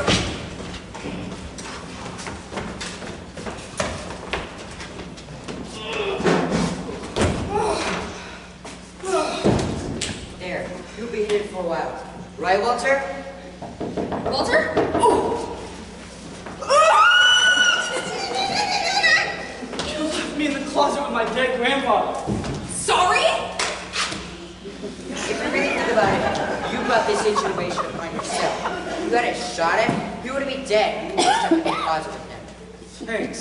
There, you'll be hidden for a while. Right, Walter? Walter? You left me in the closet with my dead grandfather. Sorry? If you really think about it, you brought this situation upon yourself. You hadn't shot him, he would have been dead. You were stuck in the closet with him. Thanks.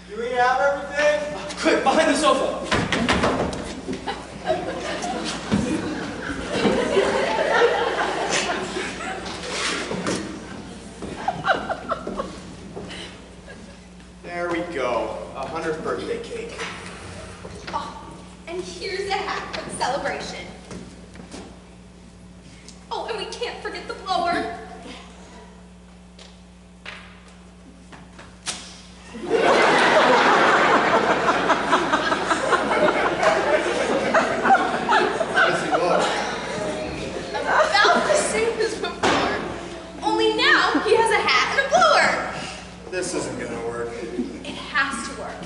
Do we have everything? Quick, behind the sofa. There we go. 100th birthday cake. Oh, and here's a hat for the celebration. Oh, and we can't forget the blower. About the same as before. Only now he has a hat and a blower. This isn't gonna work. It has to work.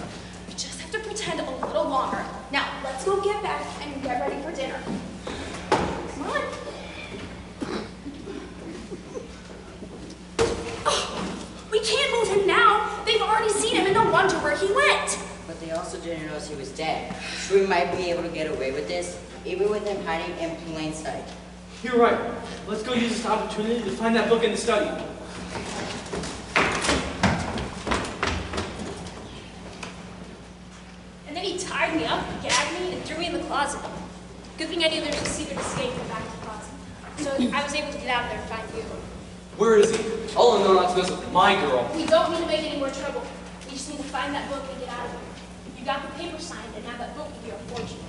We just have to pretend a little longer. Now, let's go get back and get ready for dinner. Come on. Oh, we can't move him now. They've already seen him and no wonder where he went. But they also didn't notice he was dead. So we might be able to get away with this, even with him hiding in plain sight. You're right. Let's go use this opportunity to find that book in the study. And then he tied me up, gagged me, and threw me in the closet. Good thing I knew there was a secret escape in the back of the closet. So I was able to get out of there and find you. Where is he? I'll know not to mess with my girl. We don't need to make any more trouble. We just need to find that book and get out of here. You got the paper signed, and now that book will be our fortune.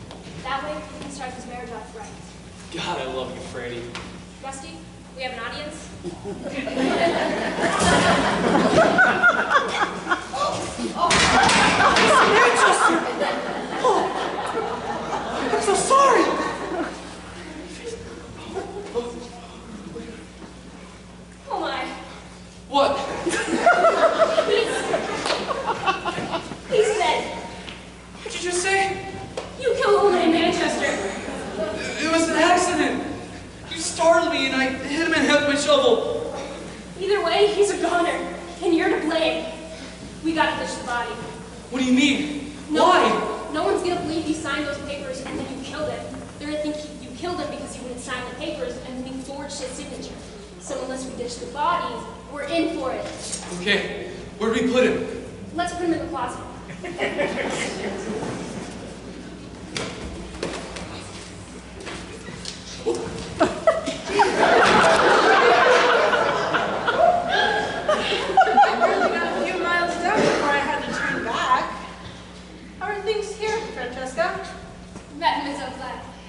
That way, we can start this marriage off right. God, I love you, Franny. Rusty, we have an audience. I'm so sorry. Oh my. What? He's dead. What did you just say? You killed a woman in Manchester. It was an accident. You startled me and I hit him in the head with my shovel. Either way, he's a goner, and you're to blame. We gotta ditch the body. What do you mean? No, Why? No one's gonna believe you signed those papers and then you killed him. They're gonna think you killed him because you wouldn't sign the papers and then you forged his signature. So unless we ditch the body, we're in for it. Okay, where do we put him? Let's put him in the closet. I barely got a few miles down before I had to turn back. How are things here, Francesca? Mademoiselle,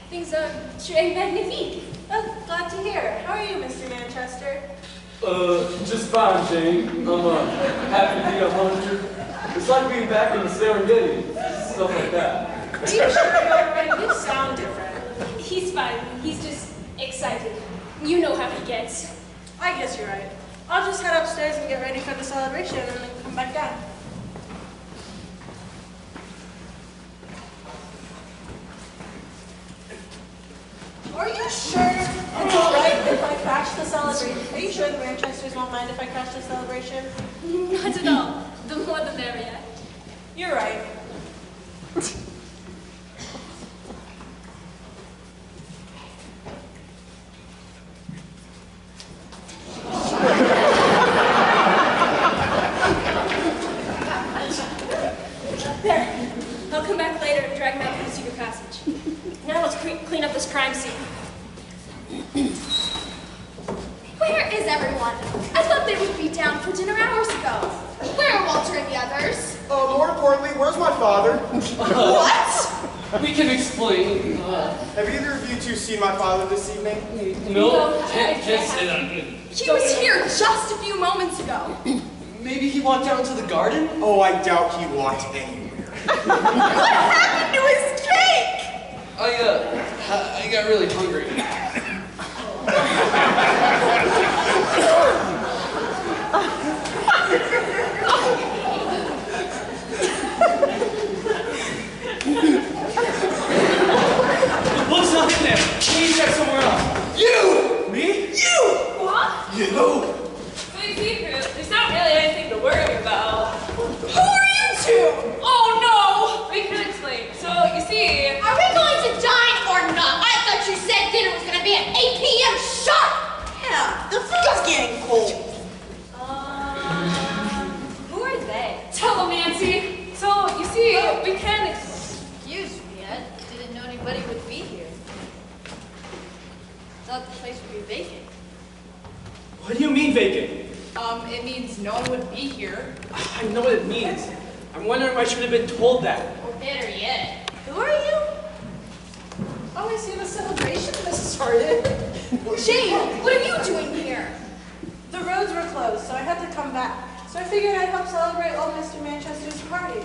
things are très magnifique. Oh, glad to hear. How are you, Mr. Manchester? Just fine, Jane. I'm happy to be a hunter. It's like being back in the Serengeti, stuff like that. You sound different. He's fine. He's just excited. You know how he gets. I guess you're right. I'll just head upstairs and get ready for the celebration and then come back down. Are you sure it's alright if I crash the celebration? Are you sure the Manchesters won't mind if I crash the celebration? Not at all. The more the merrier. You're right. There. I'll come back later and drag him out through the secret passage. Now let's clean up this crime scene. Wait, Where is everyone? I thought they would be down for dinner hours ago. Where are Walter and the others? More importantly, where's my father? What? We can explain. Have either of you two seen my father this evening? No, can't say that. He was here just a few moments ago. Maybe he walked down to the garden? Oh, I doubt he walked anywhere. What happened to his cake? I got really hungry. What's not in there? Can you check somewhere else? You! Me? You! What? You! Wait, secret. There's not really anything to worry about. Who are you two? Oh no! We can explain. So, you see... Are we going to dine or not? I thought you said dinner was going to be at 8 p.m. sharp. Yeah, the food's getting cold. Who are they? Tell them, Nancy. So, you see, we can... Excuse me, I didn't know anybody would be here. Thought the place would be vacant. What do you mean vacant? It means no one would be here. I know what it means. I'm wondering why I should have been told that. Or better yet, Who are you? Oh, I see the celebration has started. Jane, what are you doing here? The roads were closed, so I had to come back. So I figured I'd help celebrate old Mr. Manchester's party.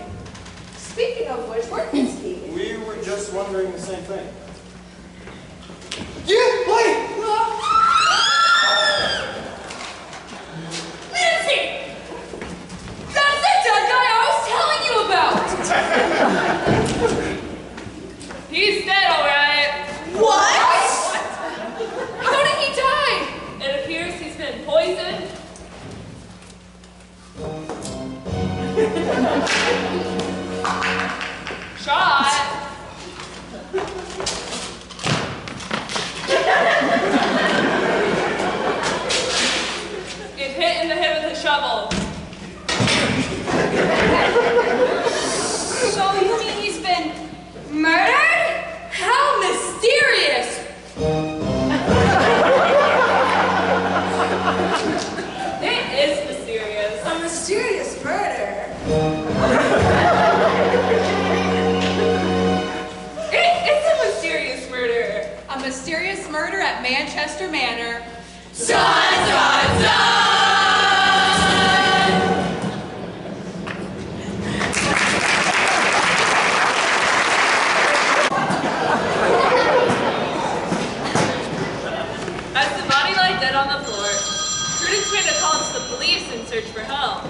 Speaking of which, where is he? We were just wondering the same thing. Nancy! That's the dead guy I was telling you about! He's dead, alright. What? How did he die? It appears he's been poisoned. Shot. It hit in the head with a shovel. So you mean he's been murdered? How mysterious! It is mysterious. A mysterious murder. It's a mysterious murder. A mysterious murder at Manchester Manor. Dun, dun, dun! As the body lay dead on the floor, Prudence made a call to the police in search for help.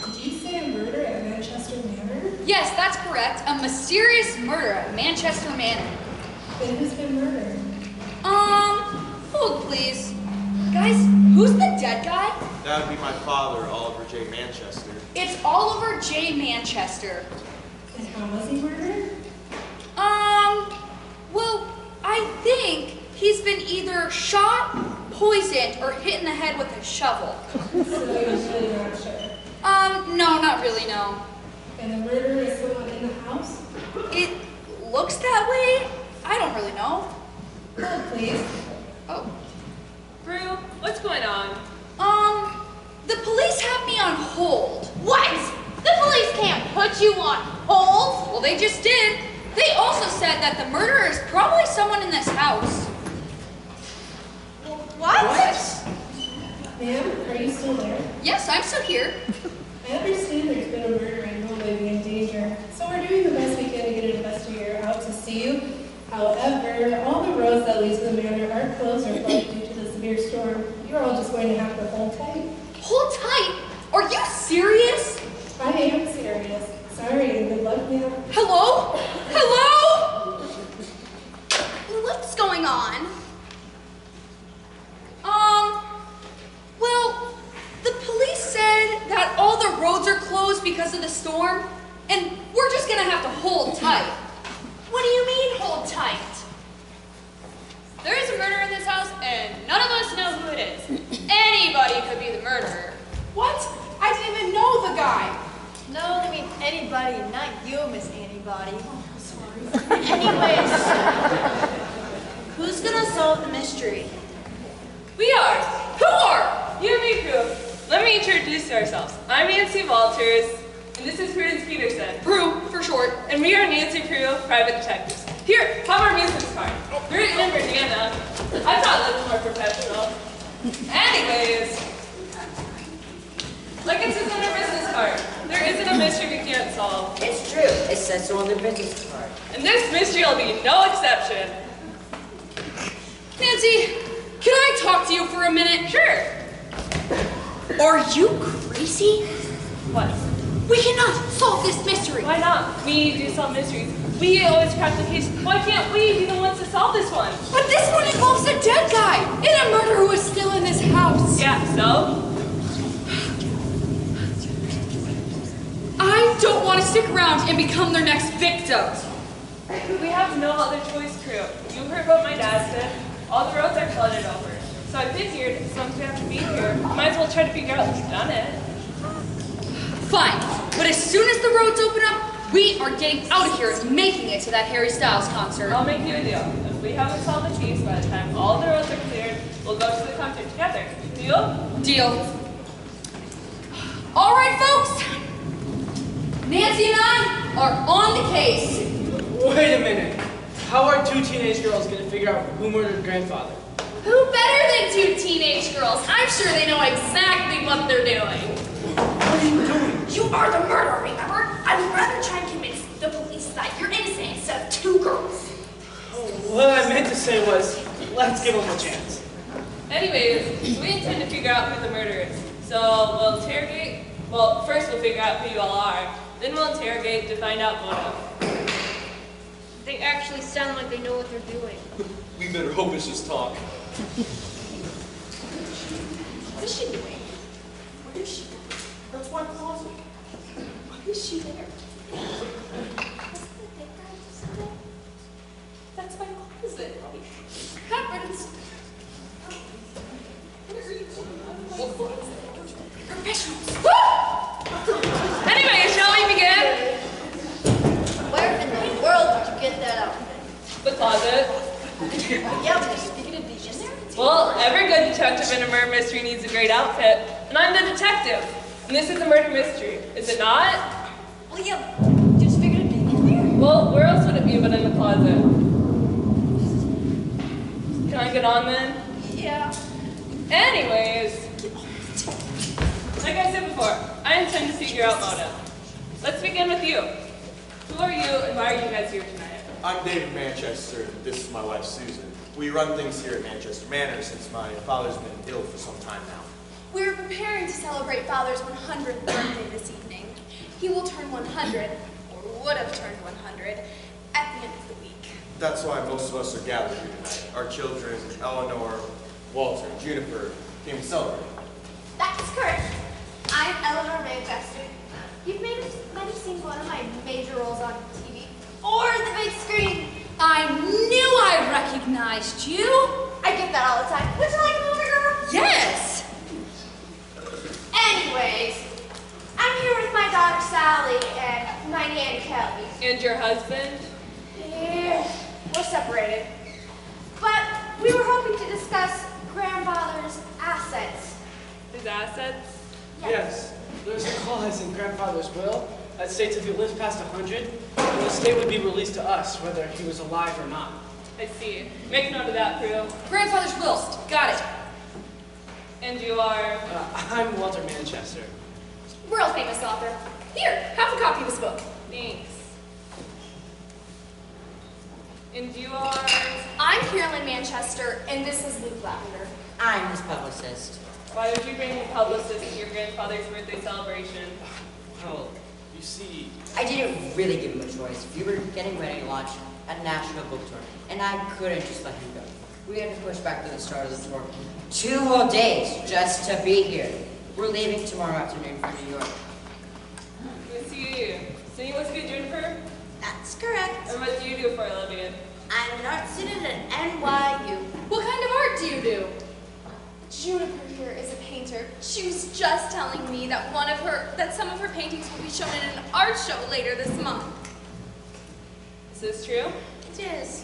Did you say a murder at Manchester Manor? Yes, that's correct. A mysterious murder at Manchester Manor. Then who's been murdered? Hold please. Guys, who's the dead guy? That would be my father, Oliver J. Manchester. It's Oliver J. Manchester. And how was he murdered? Well, I think he's been either shot, poisoned, or hit in the head with a shovel. So you're really not sure. No, not really, no. And the murderer is someone in the house? It looks that way. I don't really know. Hold, please. Oh. Brew, what's going on? The police have me on hold. What? The police can't put you on hold. Well, they just did. They also said that the murderer is probably someone in this house. What? Ma'am, are you still there? Yes, I'm still here. I understand there's been a murder and no living in danger, so we're doing the best we can to get an investigator out to see you. However, all the roads that lead to the manor are closed or blocked due to the severe storm. You're all just going to have to hold tight. Hold tight? Are you serious? I am serious. Sorry, and good luck, ma'am. Hello? Hello? What's going on? Well, the police said that all the roads are closed because of the storm, and we're just gonna have to hold tight. What do you mean, hold tight? There is a murder in this house, and none of us know who it is. Anybody could be the murderer. What? I didn't even know the guy. no, I mean anybody, not you, Miss Annie. anybody. Anyways, who's gonna solve the mystery? We are. Who are? You and me, Prue. Let me introduce ourselves. I'm Nancy Walters, and this is Prudence Peterson. Prue, for short. And we are Nancy Prue, private detectives. Here, have our business card. We're in Indiana. I thought it looked more professional. Anyways, like it says on our business card, there isn't a mystery we can't solve. It's true. It says so on the business card. And this mystery will be no exception. Nancy, can I talk to you for a minute? Sure. Are you crazy? What? We cannot solve this mystery. Why not? We do solve mysteries. We always crack the case. Why can't we be the ones to solve this one? But this one involves a dead guy and a murderer who is still in this house. Yeah, so? I don't want to stick around and become their next victim. We have no other choice, Crew. You heard what my dad said. All the roads are flooded over. So I figured, as long as we have to be here, might as well try to figure out who's done it. Fine, but as soon as the roads open up, we are getting out of here and making it to that Harry Styles concert. I'll make you a deal. If we haven't solved the case by the time all the roads are cleared, we'll go to the concert together. Deal? Deal. All right, folks. Nancy and I are on the case. Wait a minute. How are two teenage girls going to figure out who murdered grandfather? Who better than two teenage girls? I'm sure they know exactly what they're doing. What are you doing? You are the murderer, remember? I would rather try and convince the police that you're innocent instead of two girls. Oh, what I meant to say was, let's give them a chance. Anyways, we intend to figure out who the murderer is. So we'll interrogate. Well, first we'll figure out who you all are. Then we'll interrogate to find out motive. They actually sound like they know what they're doing. We better hope it's just talk. What is she doing? Where is she? That's my closet. Why is she there? That's my closet. Happens. Professionals. Anyway, shall we begin? Where in the world did you get that outfit? The closet. Yeah, but speaking of being in there? Well, every good detective in a murder mystery needs a great outfit. And I'm the detective. And this is a murder mystery. Is it not? Well, yeah, just figured it'd be in there. Well, where else would it be but in the closet? Can I get on then? Yeah. Anyways, like I said before, I intend to figure out motive. Let's begin with you. Who are you and why are you guys here tonight? I'm David Manchester, and this is my wife Susan. We run things here at Manchester Manor since my father's been ill for some time now. We're preparing to celebrate Father's 100th birthday this evening. He will turn 100, or would have turned 100, at the end of the week. That's why most of us are gathered here tonight. Our children, Eleanor, Walter, and Juniper, came to celebrate. That's correct. I'm Eleanor Manchester. You've might have seen one of my major roles on TV or the big screen. I knew I recognized you. I get that all the time. Would you like a movie, girl? Yes. Anyways, I'm here with my daughter Sally and my Nan Kelly. And your husband? Yeah, we're separated. But we were hoping to discuss grandfather's assets. His assets? Yes. There's a clause in grandfather's will that states if he lives past 100, the estate would be released to us, whether he was alive or not. I see. Make note of that, Prue. Grandfather's will. Got it. And you are? I'm Walter Manchester. World famous author. Here, have a copy of this book. Thanks. And you are? I'm Carolyn Manchester, and this is Luke Lavender. I'm his publicist. Why would you bring a publicist to your grandfather's birthday celebration? Well, you see... I didn't really give him a choice. We were getting ready to launch a national book tour, and I couldn't just let him go. We had to push back to the start of the tour 2 whole days just to be here. We're leaving tomorrow afternoon for New York. I see. So you must be Juniper? That's correct. And what do you do for a living? I'm an art student at NYU. What kind of art do you do? Juniper here is a painter. She was just telling me that some of her paintings will be shown in an art show later this month. this true? It is.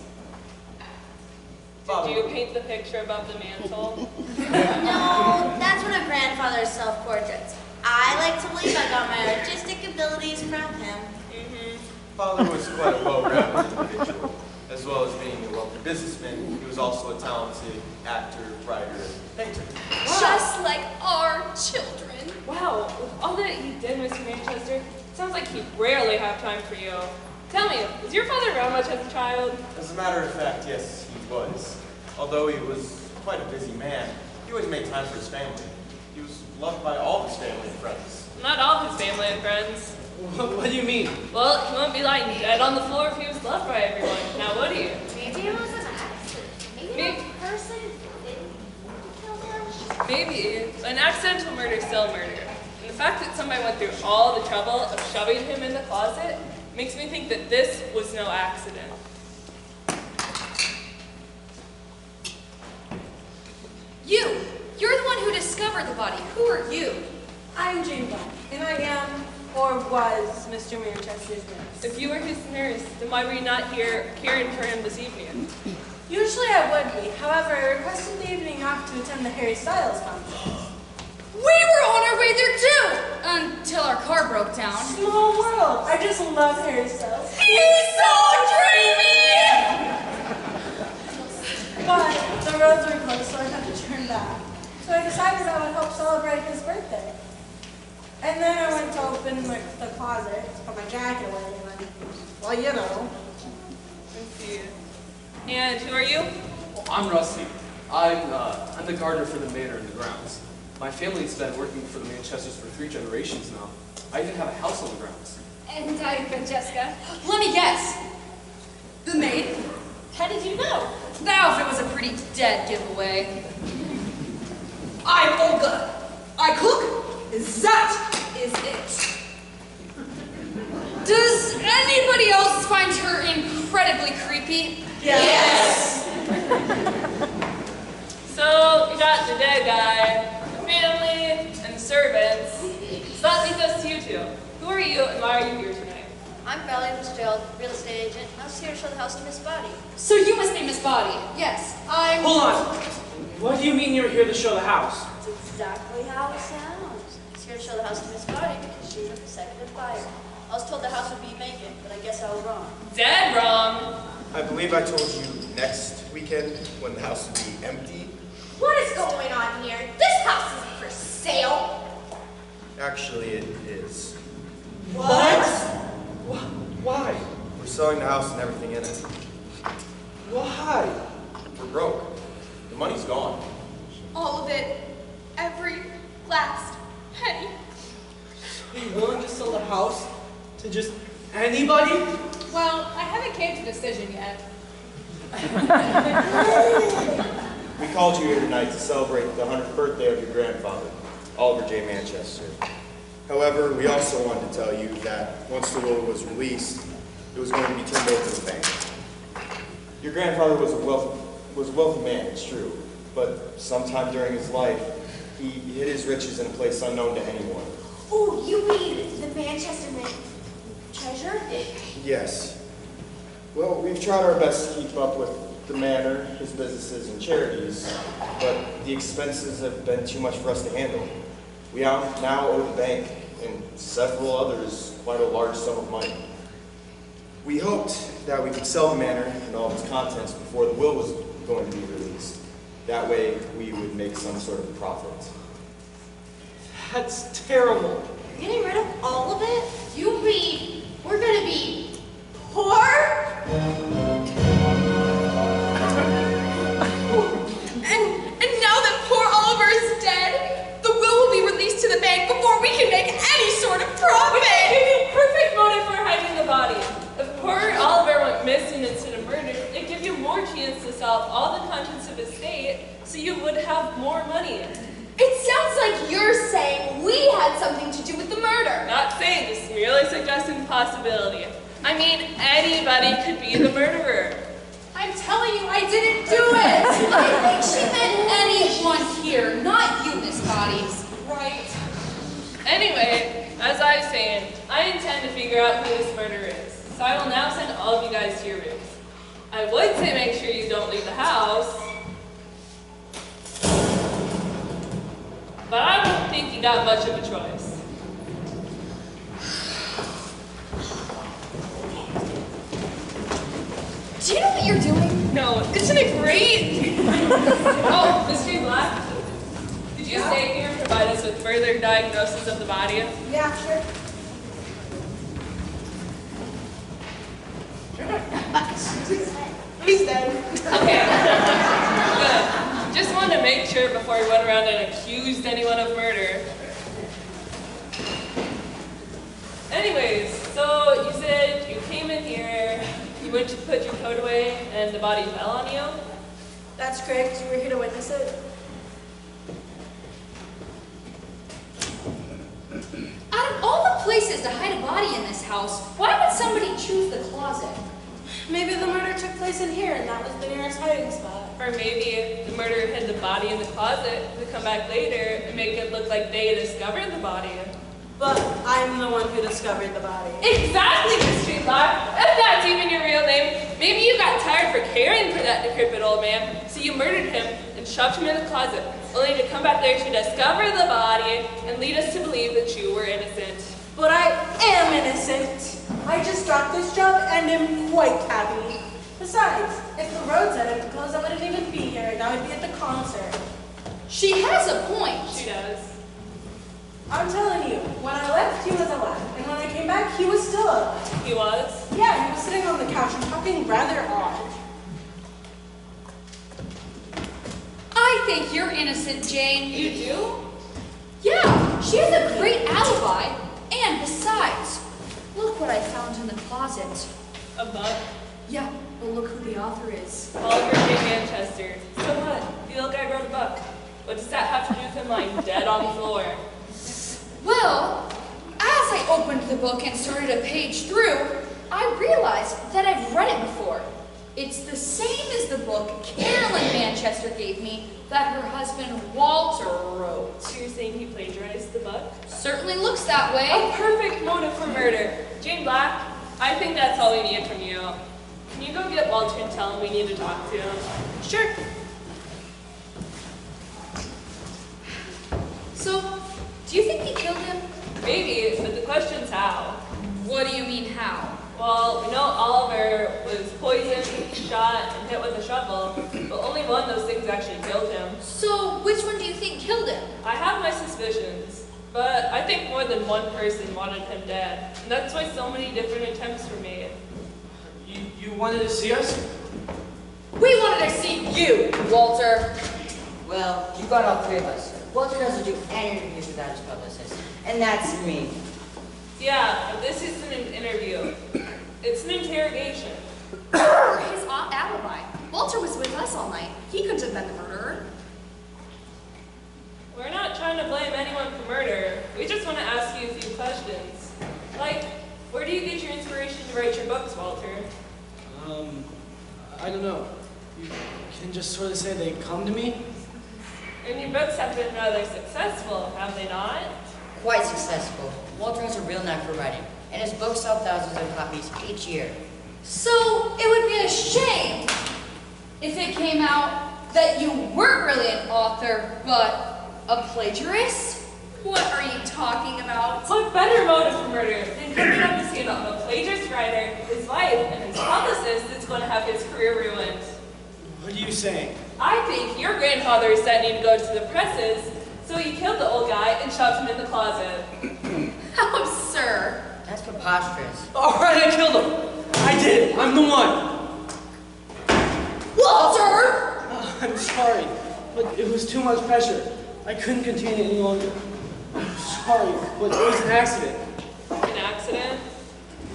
Did you paint the picture above the mantle? No, that's one of grandfather's self-portraits. I like to believe I got my artistic abilities from him. Father was quite a well-rounded individual. As well as being a wealthy businessman, he was also a talented actor, writer, and painter. Wow. Just like our children. Wow, with all that he did, Mr. Manchester, it sounds like he rarely had time for you. Tell me, was your father around much as a child? As a matter of fact, yes, he was. Although he was quite a busy man, he always made time for his family. He was loved by all his family and friends. Not all his family and friends. What do you mean? Well, he wouldn't be lying dead on the floor if he was loved by everyone. Now would he? Maybe it was an accident. Maybe the person didn't kill him. Maybe. An accidental murder is still a murder. And the fact that somebody went through all the trouble of shoving him in the closet makes me think that this was no accident. You're the one who discovered the body. Who are you? I'm Jane Black, and I am, or was, Mr. Manchester's nurse. If you were his nurse, then why were you not here caring for him this evening? Usually I would be. However, I requested the evening off to attend the Harry Styles concert. We were on our way there too! Until our car broke down. Small world. I just love Harry Styles. He's so dreamy! But the roads were closed, so I had to turn back. So I decided I would help celebrate his birthday. And then I went to open the closet to put my jacket away, and then, well, you know. Let's see. And who are you? Well, I'm Rusty. I'm the gardener for the manor and the grounds. My family's been working for the Manchesters for 3 generations now. I even have a house on the grounds. And I've been Jessica. Let me guess. The maid? How did you know? The outfit was a pretty dead giveaway. I'm Olga. I cook. That is it. Does anybody else find her incredibly creepy? Yes. So, you got the dead guy, the family, and the servants. So that leads us to you two. Who are you and why are you here tonight? I'm Valerie Fitzgerald, real estate agent. I was here to show the house to Miss Body. So you must be Miss Body. Yes, I'm... Hold on. What do you mean you're here to show the house? That's exactly how it sounds. I was here to show the house to Miss Body because she's a prospective buyer. I was told the house would be vacant, but I guess I was wrong. Dead wrong. I believe I told you next weekend when the house would be empty. What is going on here? This house isn't for sale. Actually, it is. What? Why? We're selling the house and everything in it. Why? We're broke. The money's gone. all of it. Every last penny. Are you willing to sell the house to just anybody? Well, I haven't came to a decision yet. We called you here tonight to celebrate the 100th birthday of your grandfather, Oliver J. Manchester. However, we also wanted to tell you that once the will was released, it was going to be turned over to the bank. Your grandfather was a wealthy man, it's true, but sometime during his life, he hid his riches in a place unknown to anyone. Oh, you mean the Manchester treasure? Yes. Well, we've tried our best to keep up with the manor, his businesses, and charities, but the expenses have been too much for us to handle. We now owe the bank and several others quite a large sum of money. We hoped that we could sell the manor and all its contents before the will was going to be released. That way, we would make some sort of profit. That's terrible. You're getting rid of all of it? You mean we're gonna be poor? And now that poor Oliver is dead, the will be released to the bank before we can make any sort of profit. It'd be a perfect motive for hiding the body. If poor Oliver went missing instead of murdered, it'd give you more chance to sell all the contents of his estate, so you would have more money. It sounds like you're saying we had something to do with the murder. Not saying, just merely suggesting the possibility. I mean, anybody could be the murderer. I'm telling you, I didn't do it. I think she meant anyone here, not you, Miss Bodies. Right. Anyway, as I was saying, I intend to figure out who this murderer is. so I will now send all of you guys to your rooms. I would say make sure you don't leave the house, but I don't think you got much of a choice. Do you know what you're doing? No, isn't it great? Oh, Mr. Black, did you stay here and provide us with further diagnosis of the body? Yeah, sure. He's dead. Okay, good. Just wanted to make sure before we went around and accused anyone of murder. Anyways, so you said you came in here, you went to put your coat away, and the body fell on you? That's correct. You were here to witness it. Out of all the places to hide a body in this house, why would somebody choose the closet? Maybe the murder took place in here, and that was the nearest hiding spot. Or maybe the murderer hid the body in the closet to come back later and make it look like they discovered the body. But I'm the one who discovered the body. Exactly, Mr. Black. If that's even your real name, maybe you got tired for caring for that decrepit old man, so you murdered him and shoved him in the closet, only to come back there to discover the body and lead us to believe that you were innocent. But I am innocent. I just dropped this job and am quite happy. Besides, if the roads hadn't closed, I wouldn't even be here, and I would be at the concert. She has a point. She does. I'm telling you, when I left, he was alive, and when I came back, he was still alive. He was? Yeah, he was sitting on the couch and talking rather odd. I think you're innocent, Jane. You do? Yeah, she has a great alibi. And besides, look what I found in the closet. A book? Yeah, but look who the author is. Oliver J. Manchester. So what? The old guy wrote a book. What does that have to do with him lying dead on the floor? Well, as I opened the book and started a page through, I realized that I've read it before. It's the same as the book Carolyn Manchester gave me that her husband Walter wrote. So you're saying he plagiarized the book? Certainly looks that way. A perfect motive for murder. Jane Black, I think that's all we need from you. Can you go get Walter and tell him we need to talk to him? Sure. So, do you think he killed him? Maybe, but the question's how. What do you mean how? Well, we know Oliver was poisoned, shot, and hit with a shovel, but only one of those things actually killed him. So, which one do you think killed him? I have my suspicions, but I think more than one person wanted him dead, and that's why so many different attempts were made. You wanted to see us? We wanted to see you, Walter. Well, you got all three of us. Walter doesn't do any interviews without his publicist, and that's me. Yeah, but this isn't an interview. It's an interrogation. His alibi. Walter was with us all night. He couldn't have been the murderer. We're not trying to blame anyone for murder. We just want to ask you a few questions. Like, where do you get your inspiration to write your books, Walter? I don't know. You can just sort of say they come to me? And your books have been rather successful, have they not? Quite successful. Walter has a real knack for writing, and his books sell thousands of copies each year. So, it would be a shame if it came out that you weren't really an author, but a plagiarist? What are you talking about? What better motive for murder than coming up to see a plagiarist writer, his wife, and his publicist that's going to have his career ruined? What are you saying? I think your grandfather is sending you to go to the presses, so you killed the old guy and shoved him in the closet. How absurd. That's preposterous. All right, I killed him. I did it. I'm the one. Walter! I'm sorry, but it was too much pressure. I couldn't continue any longer. I'm sorry, but it was an accident. An accident?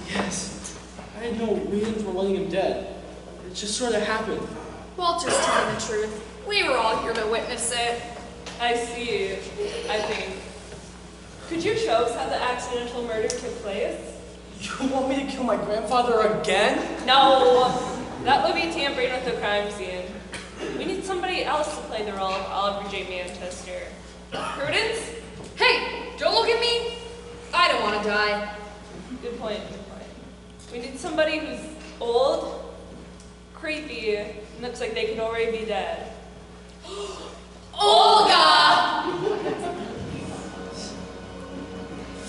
Yes. I had no reason for wanting him dead. It just sort of happened. Walter's telling the truth. We were all here to witness it. I see, I think. Could you show us how the accidental murder took place? You want me to kill my grandfather again? No, that would be tampering with the crime scene. We need somebody else to play the role of Oliver J. Manchester. Prudence? Hey, don't look at me. I don't want to die. Good point, good point. We need somebody somebody who's old, creepy, and looks like they could already be dead. Olga!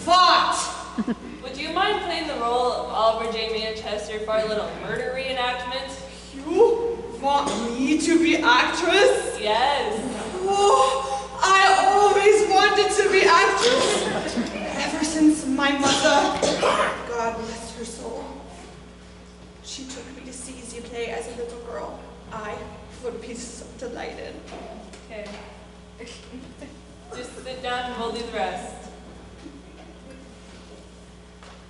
Fought! Would you mind playing the role of Oliver J. Manchester for our little murder reenactment? You want me to be actress? Yes. Oh, I always wanted to be actress. Ever since my mother, God bless her soul, she took me to see the play as a little girl. I would be so delighted. Okay. Just sit down and we'll do the rest.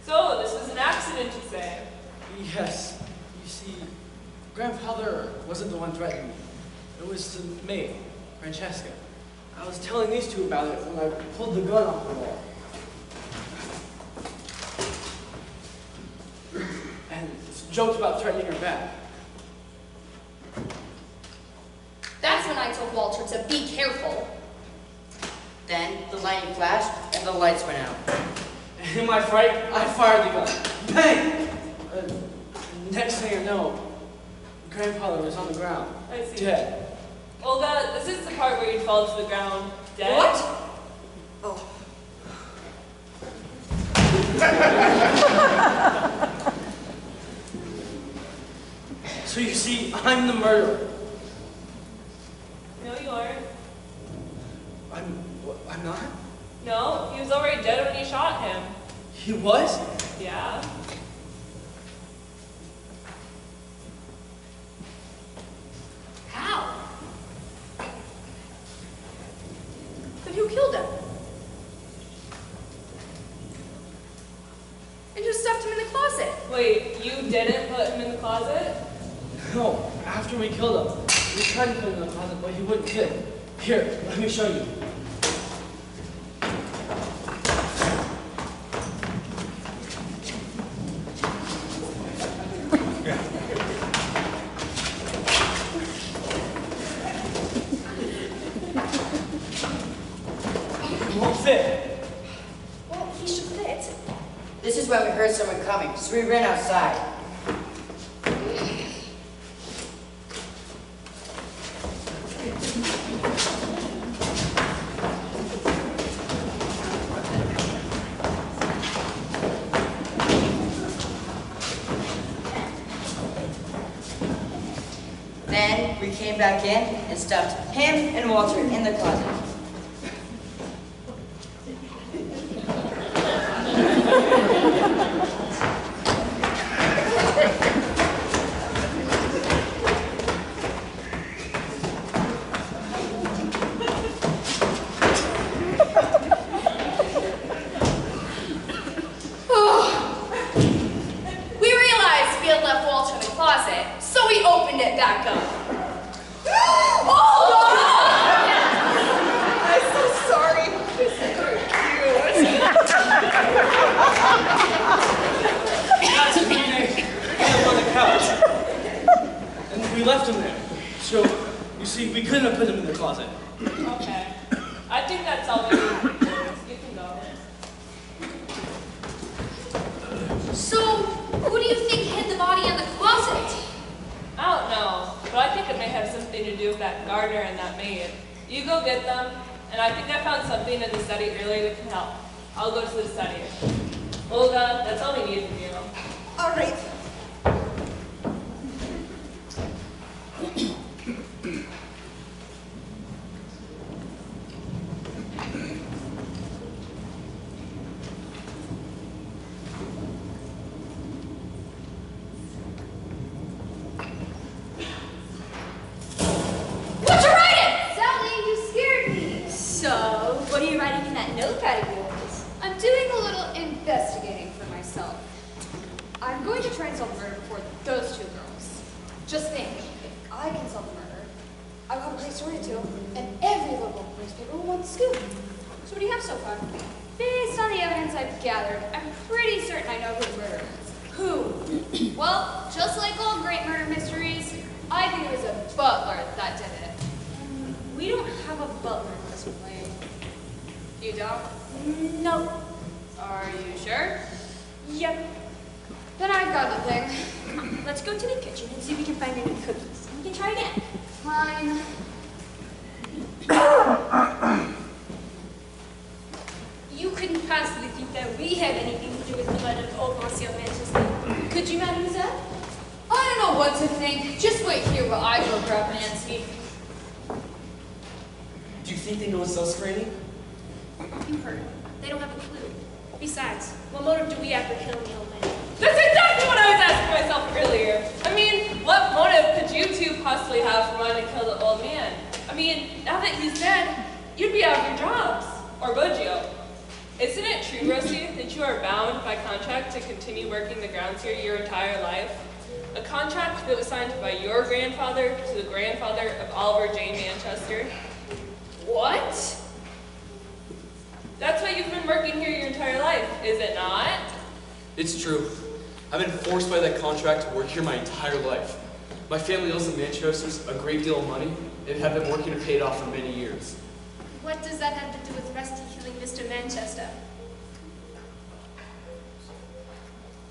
So, this was an accident, you say? Yes. You see, Grandfather wasn't the one threatening me. It was the maid, Francesca. I was telling these two about it when I pulled the gun off the wall. And joked about threatening her back. That's when I told Walter to be careful. Then the lightning flashed and the lights went out. In my fright, I fired the gun. Bang! Next thing I know, Grandfather was on the ground, I see. dead. Olga, this is the part where you'd fall to the ground dead. What? Oh. So you see, I'm the murderer. No, you aren't. I'm not? No, he was already dead when you shot him. He was? Yeah. How? Then who killed him? And who stuffed him in the closet? Wait, you didn't put him in the closet? No, after we killed him, we tried to put him in the closet, but he wouldn't fit. Here, let me show you. It won't fit. Well, he should fit. This is when we heard someone coming, so we ran outside. Then we came back in and stuffed him and Walter in the closet. We realized we had left Walter in the closet, so we opened it back up. I'm so sorry. This is so cute. That's when they him on the couch. And we left him there. So, you see, we couldn't have put him in the closet. Okay. I think that's all we need. You can go. So, who do you think hid the body in the closet? I don't know, but I think it may have something to do with that gardener and that maid. You go get them, and I think I found something in the study earlier that can help. I'll go to the study. Olga, that's all we need from you. All right. What you writing? Sally, you scared me. So, what are you writing in that notepad of yours? I'm doing a little investigating for myself. I'm going to try and solve the murder before those two girls. Just think, if I can solve the murder, I'll have a great story to tell, and every local newspaper will want the scoop. So what do you have so far? Based on the evidence I've gathered, I'm pretty certain I know who the murderer is. Who? Well, just like all great murder mysteries, I think it was a butler that did it. We don't have a butler in this play. You don't? No. Are you sure? Yep. Then I've got the thing. Come on, let's go to the kitchen and see if we can find any cookies. And we can try again. Fine. You couldn't possibly think that we had anything to do with the blood of old Monsieur Manchester. Could you, mademoiselle? I don't know what to think. Just wait here while I go grab Nancy. Do you think they know it's us, Granny? You heard. They don't have a clue. Besides, what motive do we have for killing the old man? That's exactly what I was asking myself earlier. I mean, what motive could you two possibly have for wanting to kill the old man? I mean, now that he's dead, you'd be out of your jobs. Or would you? Isn't it true, Rosie, that you are bound by contract to continue working the grounds here your entire life? A contract that was signed by your grandfather to the grandfather of Oliver J. Manchester? What? That's why you've been working here your entire life, is it not? It's true. I've been forced by that contract to work here my entire life. My family owes the Manchesters a great deal of money and have been working to pay it off for many years. What does that have to do with Rusty killing Mr. Manchester?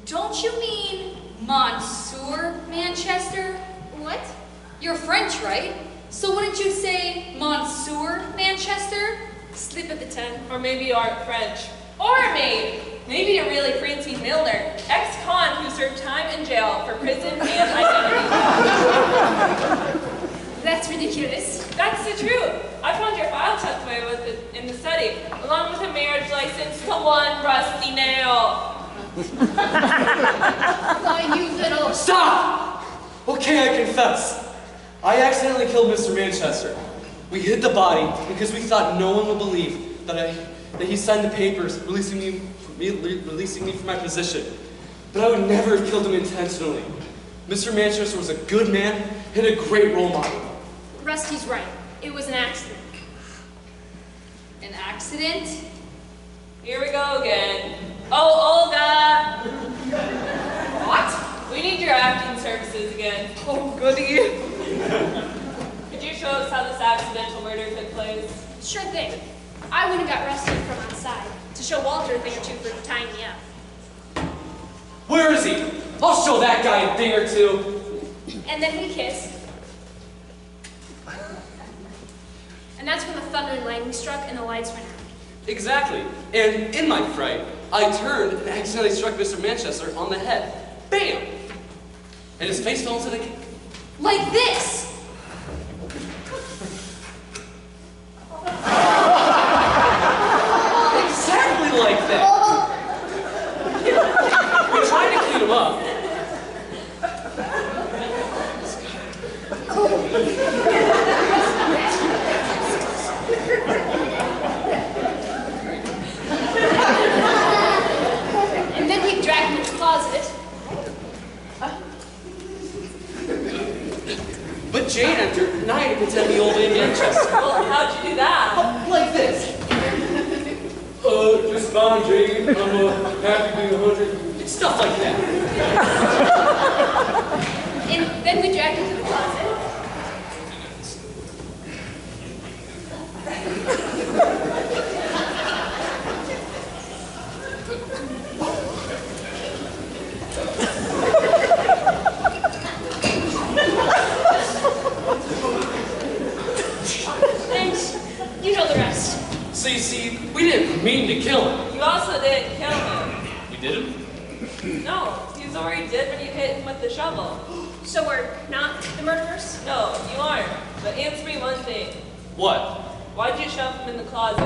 Don't you mean Monsieur Manchester? What? You're French, right? So wouldn't you say Monsieur Manchester? Slip of the tongue. Or maybe you aren't French. Or maybe a really fancy Milner, ex-con who served time in jail for prison and identity. That's ridiculous. That's the truth. I found your file tucked away in the study, along with a marriage license to one rusty nail. Why, you little... Stop! Okay, I confess. I accidentally killed Mr. Manchester. We hid the body because we thought no one would believe that he signed the papers releasing me from my position. But I would never have killed him intentionally. Mr. Manchester was a good man and a great role model. Rusty's right. It was an accident. An accident? Here we go again. Oh, Olga! What? We need your acting services again. Oh, goody. Could you show us how this accidental murder took place? Sure thing. I went and got Rusty from outside to show Walter a thing or two for tying me up. Where is he? I'll show that guy a thing or two. And then we kissed. And that's when the thunder and lightning struck and the lights went out. Exactly. And in my fright, I turned and accidentally struck Mr. Manchester on the head. Bam! And his face fell into the... Like this! Exactly like that! We tried to clean him up. And then we dragged him to the closet. But Jane entered, and I had to pretend the old man Manchester. Well, how'd you do that? Like this. Just fine, Jane. I'm happy being 100. It's stuff like that. And then we dragged him to the closet. And you know the rest. So you see, we didn't mean to kill him. You also didn't kill him. We didn't? No, he was already dead when you hit him with the shovel. So we're not the murderers? No, you aren't. But answer me one thing. What? Why'd you shove him in the closet?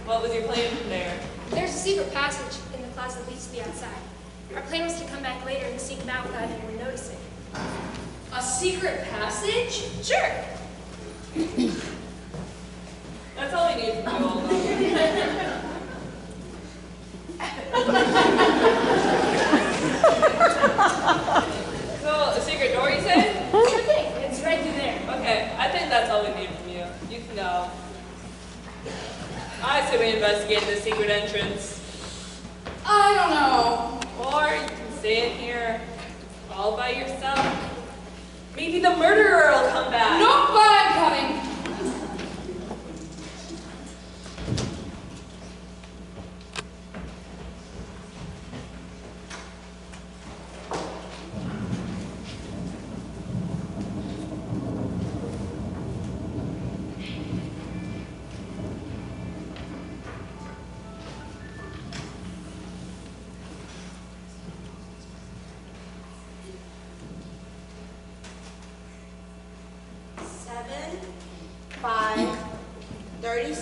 What was your plan from there? There's a secret passage in the closet that leads to the outside. Our plan was to come back later and sneak him out without anyone noticing. A secret passage? Sure. That's all we need from you, Olga. So, a secret door, you say? Sure thing. It's right through there. Okay, I think that's all we need from you. You can go. I say we investigate the secret entrance. I don't know. Or you can stay in here all by yourself. Maybe the murderer will come back. Nope, but I'm coming.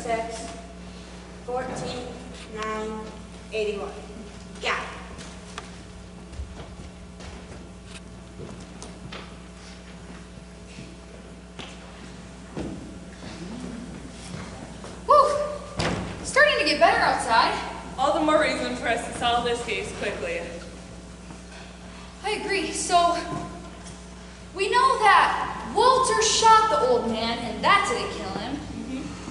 36, 14, 9, 81. Got it. Whew! Starting to get better outside. All the more reason for us to solve this case quickly. I agree. So, we know that Walter shot the old man, and that didn't kill him.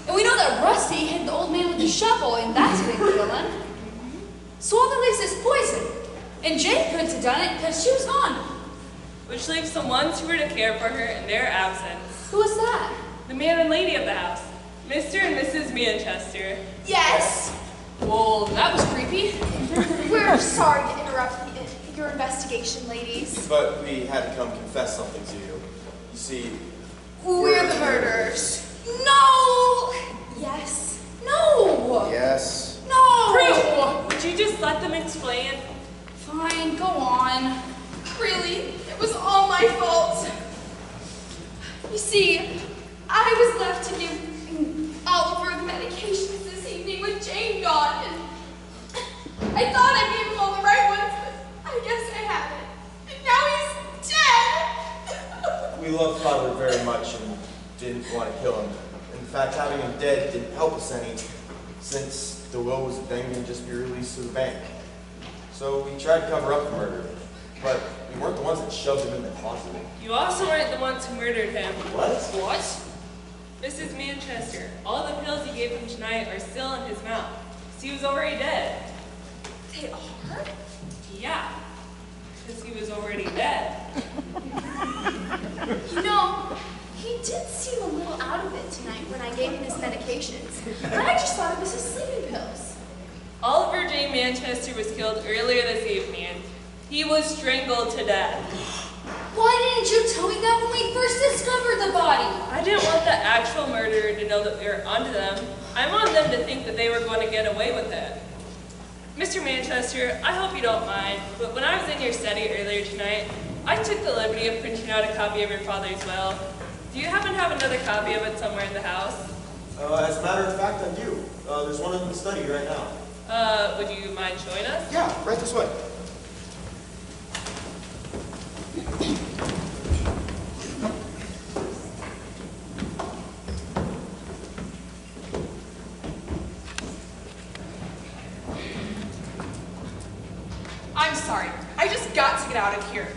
And we know that Rusty hit the old man with the shovel, and that didn't kill him. So all that leaves is poison. And Jane couldn't have done it because she was gone. Which leaves the ones who were to care for her in their absence. Who was that? The man and lady of the house, Mr. and Mrs. Manchester. Yes. Well, that was creepy. We're sorry to interrupt your investigation, ladies. But we had to come confess something to you. You see, We're the murderers. No! Yes. No! yes. No! Prue, would you just let them explain? Fine, go on. Really, it was all my fault. You see, I was left to give Oliver the medications this evening with Jane gone, and I thought I gave him all the right ones, but I guess I haven't. And now he's dead. We loved Father very much and didn't want to kill him. In fact, having him dead didn't help us any, since the will was then going to just be released to the bank. So we tried to cover up the murder, but we weren't the ones that shoved him in the closet. You also weren't the ones who murdered him. What? Mrs. Manchester, all the pills you gave him tonight are still in his mouth. He was already dead. They are? Yeah, because he was already dead. You know, he did seem a little out of it tonight when I gave him his medications. I just thought it was his sleeping pills. Oliver J. Manchester was killed earlier this evening. He was strangled to death. Why didn't you tell me that when we first discovered the body? I didn't want the actual murderer to know that we were onto them. I wanted them to think that they were going to get away with it. Mr. Manchester, I hope you don't mind, but when I was in your study earlier tonight, I took the liberty of printing out a copy of your father's will. Do you happen to have another copy of it somewhere in the house? As a matter of fact, I do. There's one in the study right now. Would you mind showing us? Yeah, right this way. I'm sorry. I just got to get out of here.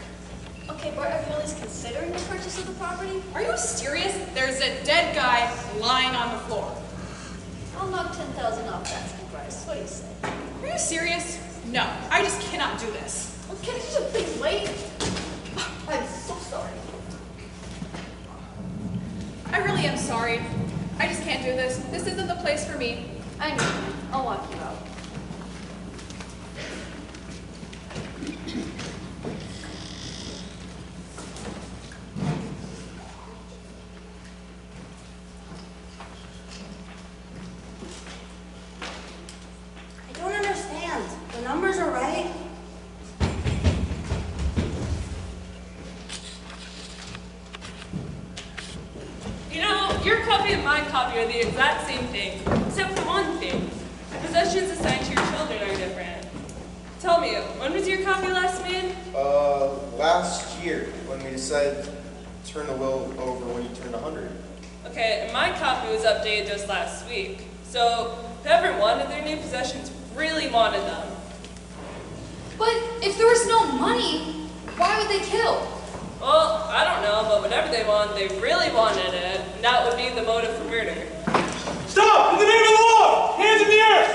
Okay, but are you at least considering the purchase of the property? Are you serious? There's a dead guy lying on the floor. I'll knock 10,000 off the asking price. What do you say? Are you serious? No, I just cannot do this. Well, can't you just please wait? I'm so sorry. I really am sorry. I just can't do this. This isn't the place for me. I know. I'll walk you out. I don't understand. The numbers are right. You know, your copy and my copy are the exact same thing, except for one thing. The possessions assigned to your children are different. Tell me, when was your copy last made? Last year, when we decided to turn the will over when you turned 100. Okay, and my copy was updated just last week. So, whoever wanted their new possessions really wanted them. But if there was no money, why would they kill? Well, I don't know, but whatever they want, they really wanted it, and that would be the motive for murder. Stop! In the name of the law! Hands in the air!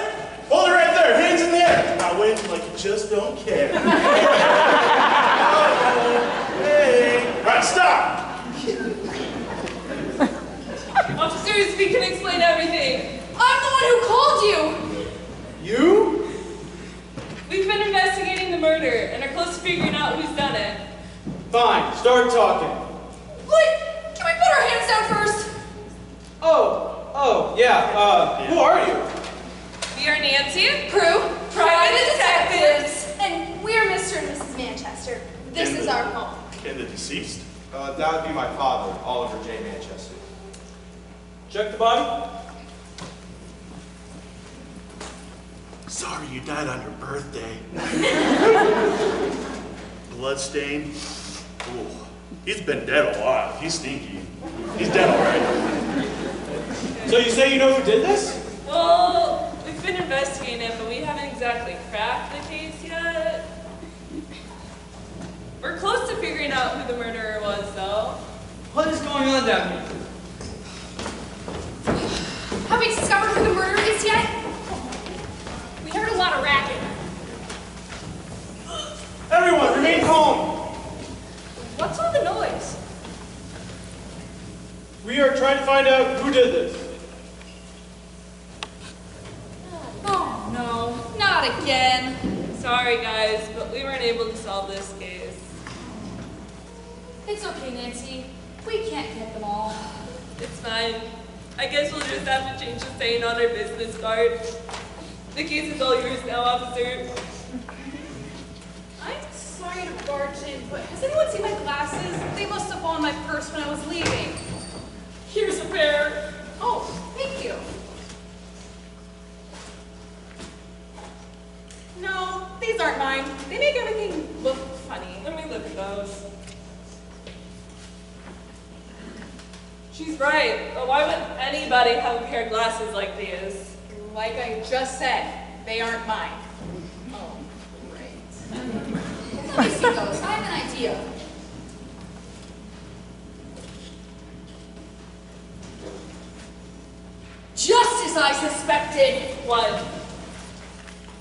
Hold it right there, hands in the air! Now wave like you just don't care. Hey! All right, stop! Officers, we can explain everything. I'm the one who called you! You? We've been investigating the murder and are close to figuring out who's done it. Fine, start talking. Wait, can we put our hands down first? Yeah, who are you? We are Nancy, Prue, private detectives. And we are Mr. and Mrs. Manchester. This is our home. And the deceased? That would be my father, Oliver J. Manchester. Check the body. Sorry you died on your birthday. Bloodstain. Ooh, he's been dead a while. He's stinky. He's dead already. So you say you know who did this? Well, we've been investigating it, but we haven't exactly cracked the case yet. We're close to figuring out who the murderer was, though. What is going on down here? Have we discovered who the murderer is yet? We heard a lot of racket. Everyone, remain calm. What's all the noise? We are trying to find out who did this. Oh no, not again. Sorry, guys, but we weren't able to solve this case. It's okay, Nancy. We can't get them all. It's fine. I guess we'll just have to change the saying on our business card. The case is all yours now, officer. I'm sorry to barge in, but has anyone seen my glasses? They must have fallen in my purse when I was leaving. Here's a pair. Oh, thank you. No, these aren't mine. They make everything look funny. Let me look at those. She's right, but why would anybody have a pair of glasses like these? Like I just said, they aren't mine. Oh, great. Let me see those. I have an idea. Just as I suspected. What?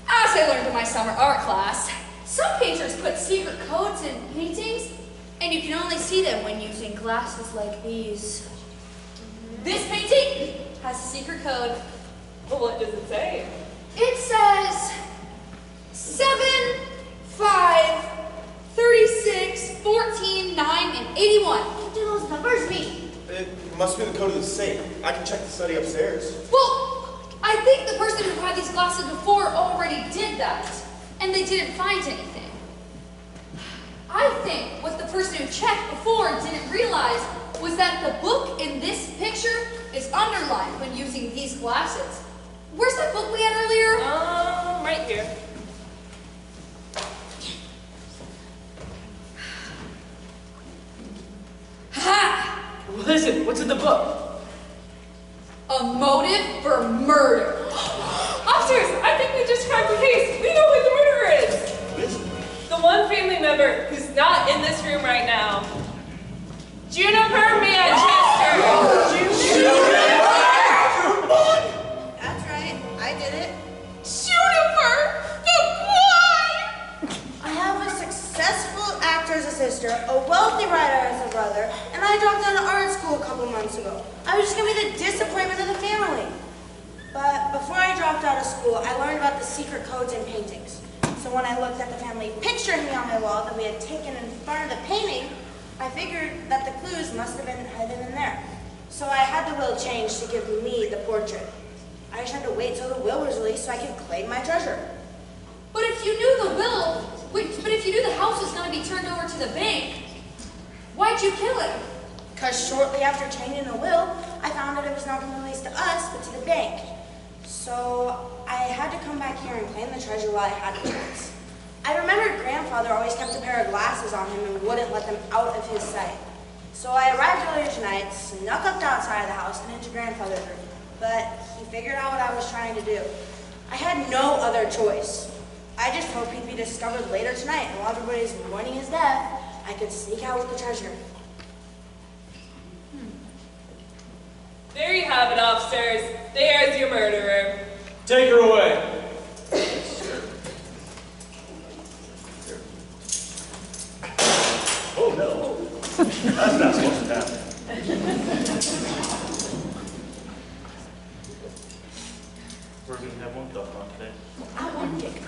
As I learned in my summer art class, some painters put secret codes in paintings, and you can only see them when using glasses like these. This painting has a secret code. Well, what does it say? It says 7, 5, 36, 14, 9, and 81. What do those numbers mean? It must be the code of the safe. I can check the study upstairs. Well, I think the person who had these glasses before already did that, and they didn't find anything. I think what the person who checked before didn't realize was that the book in this picture is underlined when using these glasses. Where's that book we had earlier? Right here. Ha! What is it? What's in the book? A motive for murder. Officers, I think we just cracked the case. We know who the murderer is. The one family member who's not in this room right now. Juniper Manchester. That's right, I did it. Juniper, the boy! I have a successful actor as a sister, a wealthy writer as a brother, and I dropped out of art school a couple months ago. I was just gonna be the disappointment of the family. But before I dropped out of school, I learned about the secret codes in paintings. So when I looked at the family picture hanging on my wall that we had taken in front of the painting, I figured that the clues must have been hidden in there. So I had the will changed to give me the portrait. I just had to wait till the will was released so I could claim my treasure. But if you knew but if you knew the house was going to be turned over to the bank, why'd you kill him? Because shortly after changing the will, I found that it was not going to be released to us, but to the bank. So I had to come back here and claim the treasure while I had the chance. I remembered Grandfather always kept a pair of glasses on him and wouldn't let them out of his sight. So I arrived earlier tonight, snuck up outside of the house and into Grandfather's room. But he figured out what I was trying to do. I had no other choice. I just hoped he'd be discovered later tonight, and while everybody's mourning his death, I could sneak out with the treasure. There you have it, officers. There's your murderer. Take her away. Oh no. That's not supposed to happen. We're going to have one duck on today. I want to kick.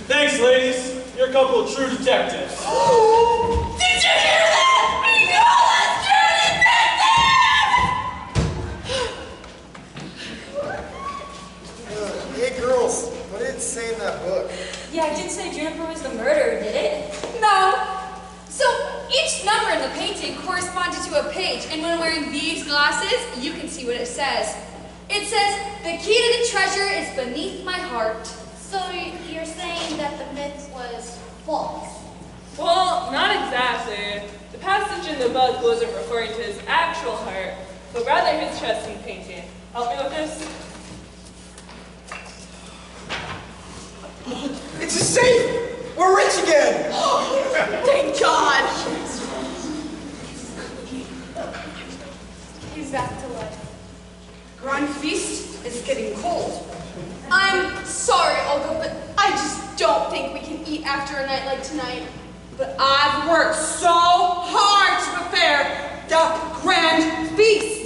Thanks, ladies. You're a couple of true detectives. Did you hear that? We call us true detectives! Hey, girls, what did it say in that book? Yeah, it didn't say Juniper was the murderer, did it? No. So each number in the painting corresponded to a page, and when it wearing these glasses, you can see what it says. It says, the key to the treasure is beneath my heart. So you're saying that the myth was false? Well, not exactly. The passage in the book wasn't referring to his actual heart, but rather his chest in painting. Help me with this? It's a safe! We're rich again! Thank God! He's back to life. Grand feast is getting cold. I'm sorry, Olga, but I just don't think we can eat after a night like tonight. But I've worked so hard to prepare the grand feast.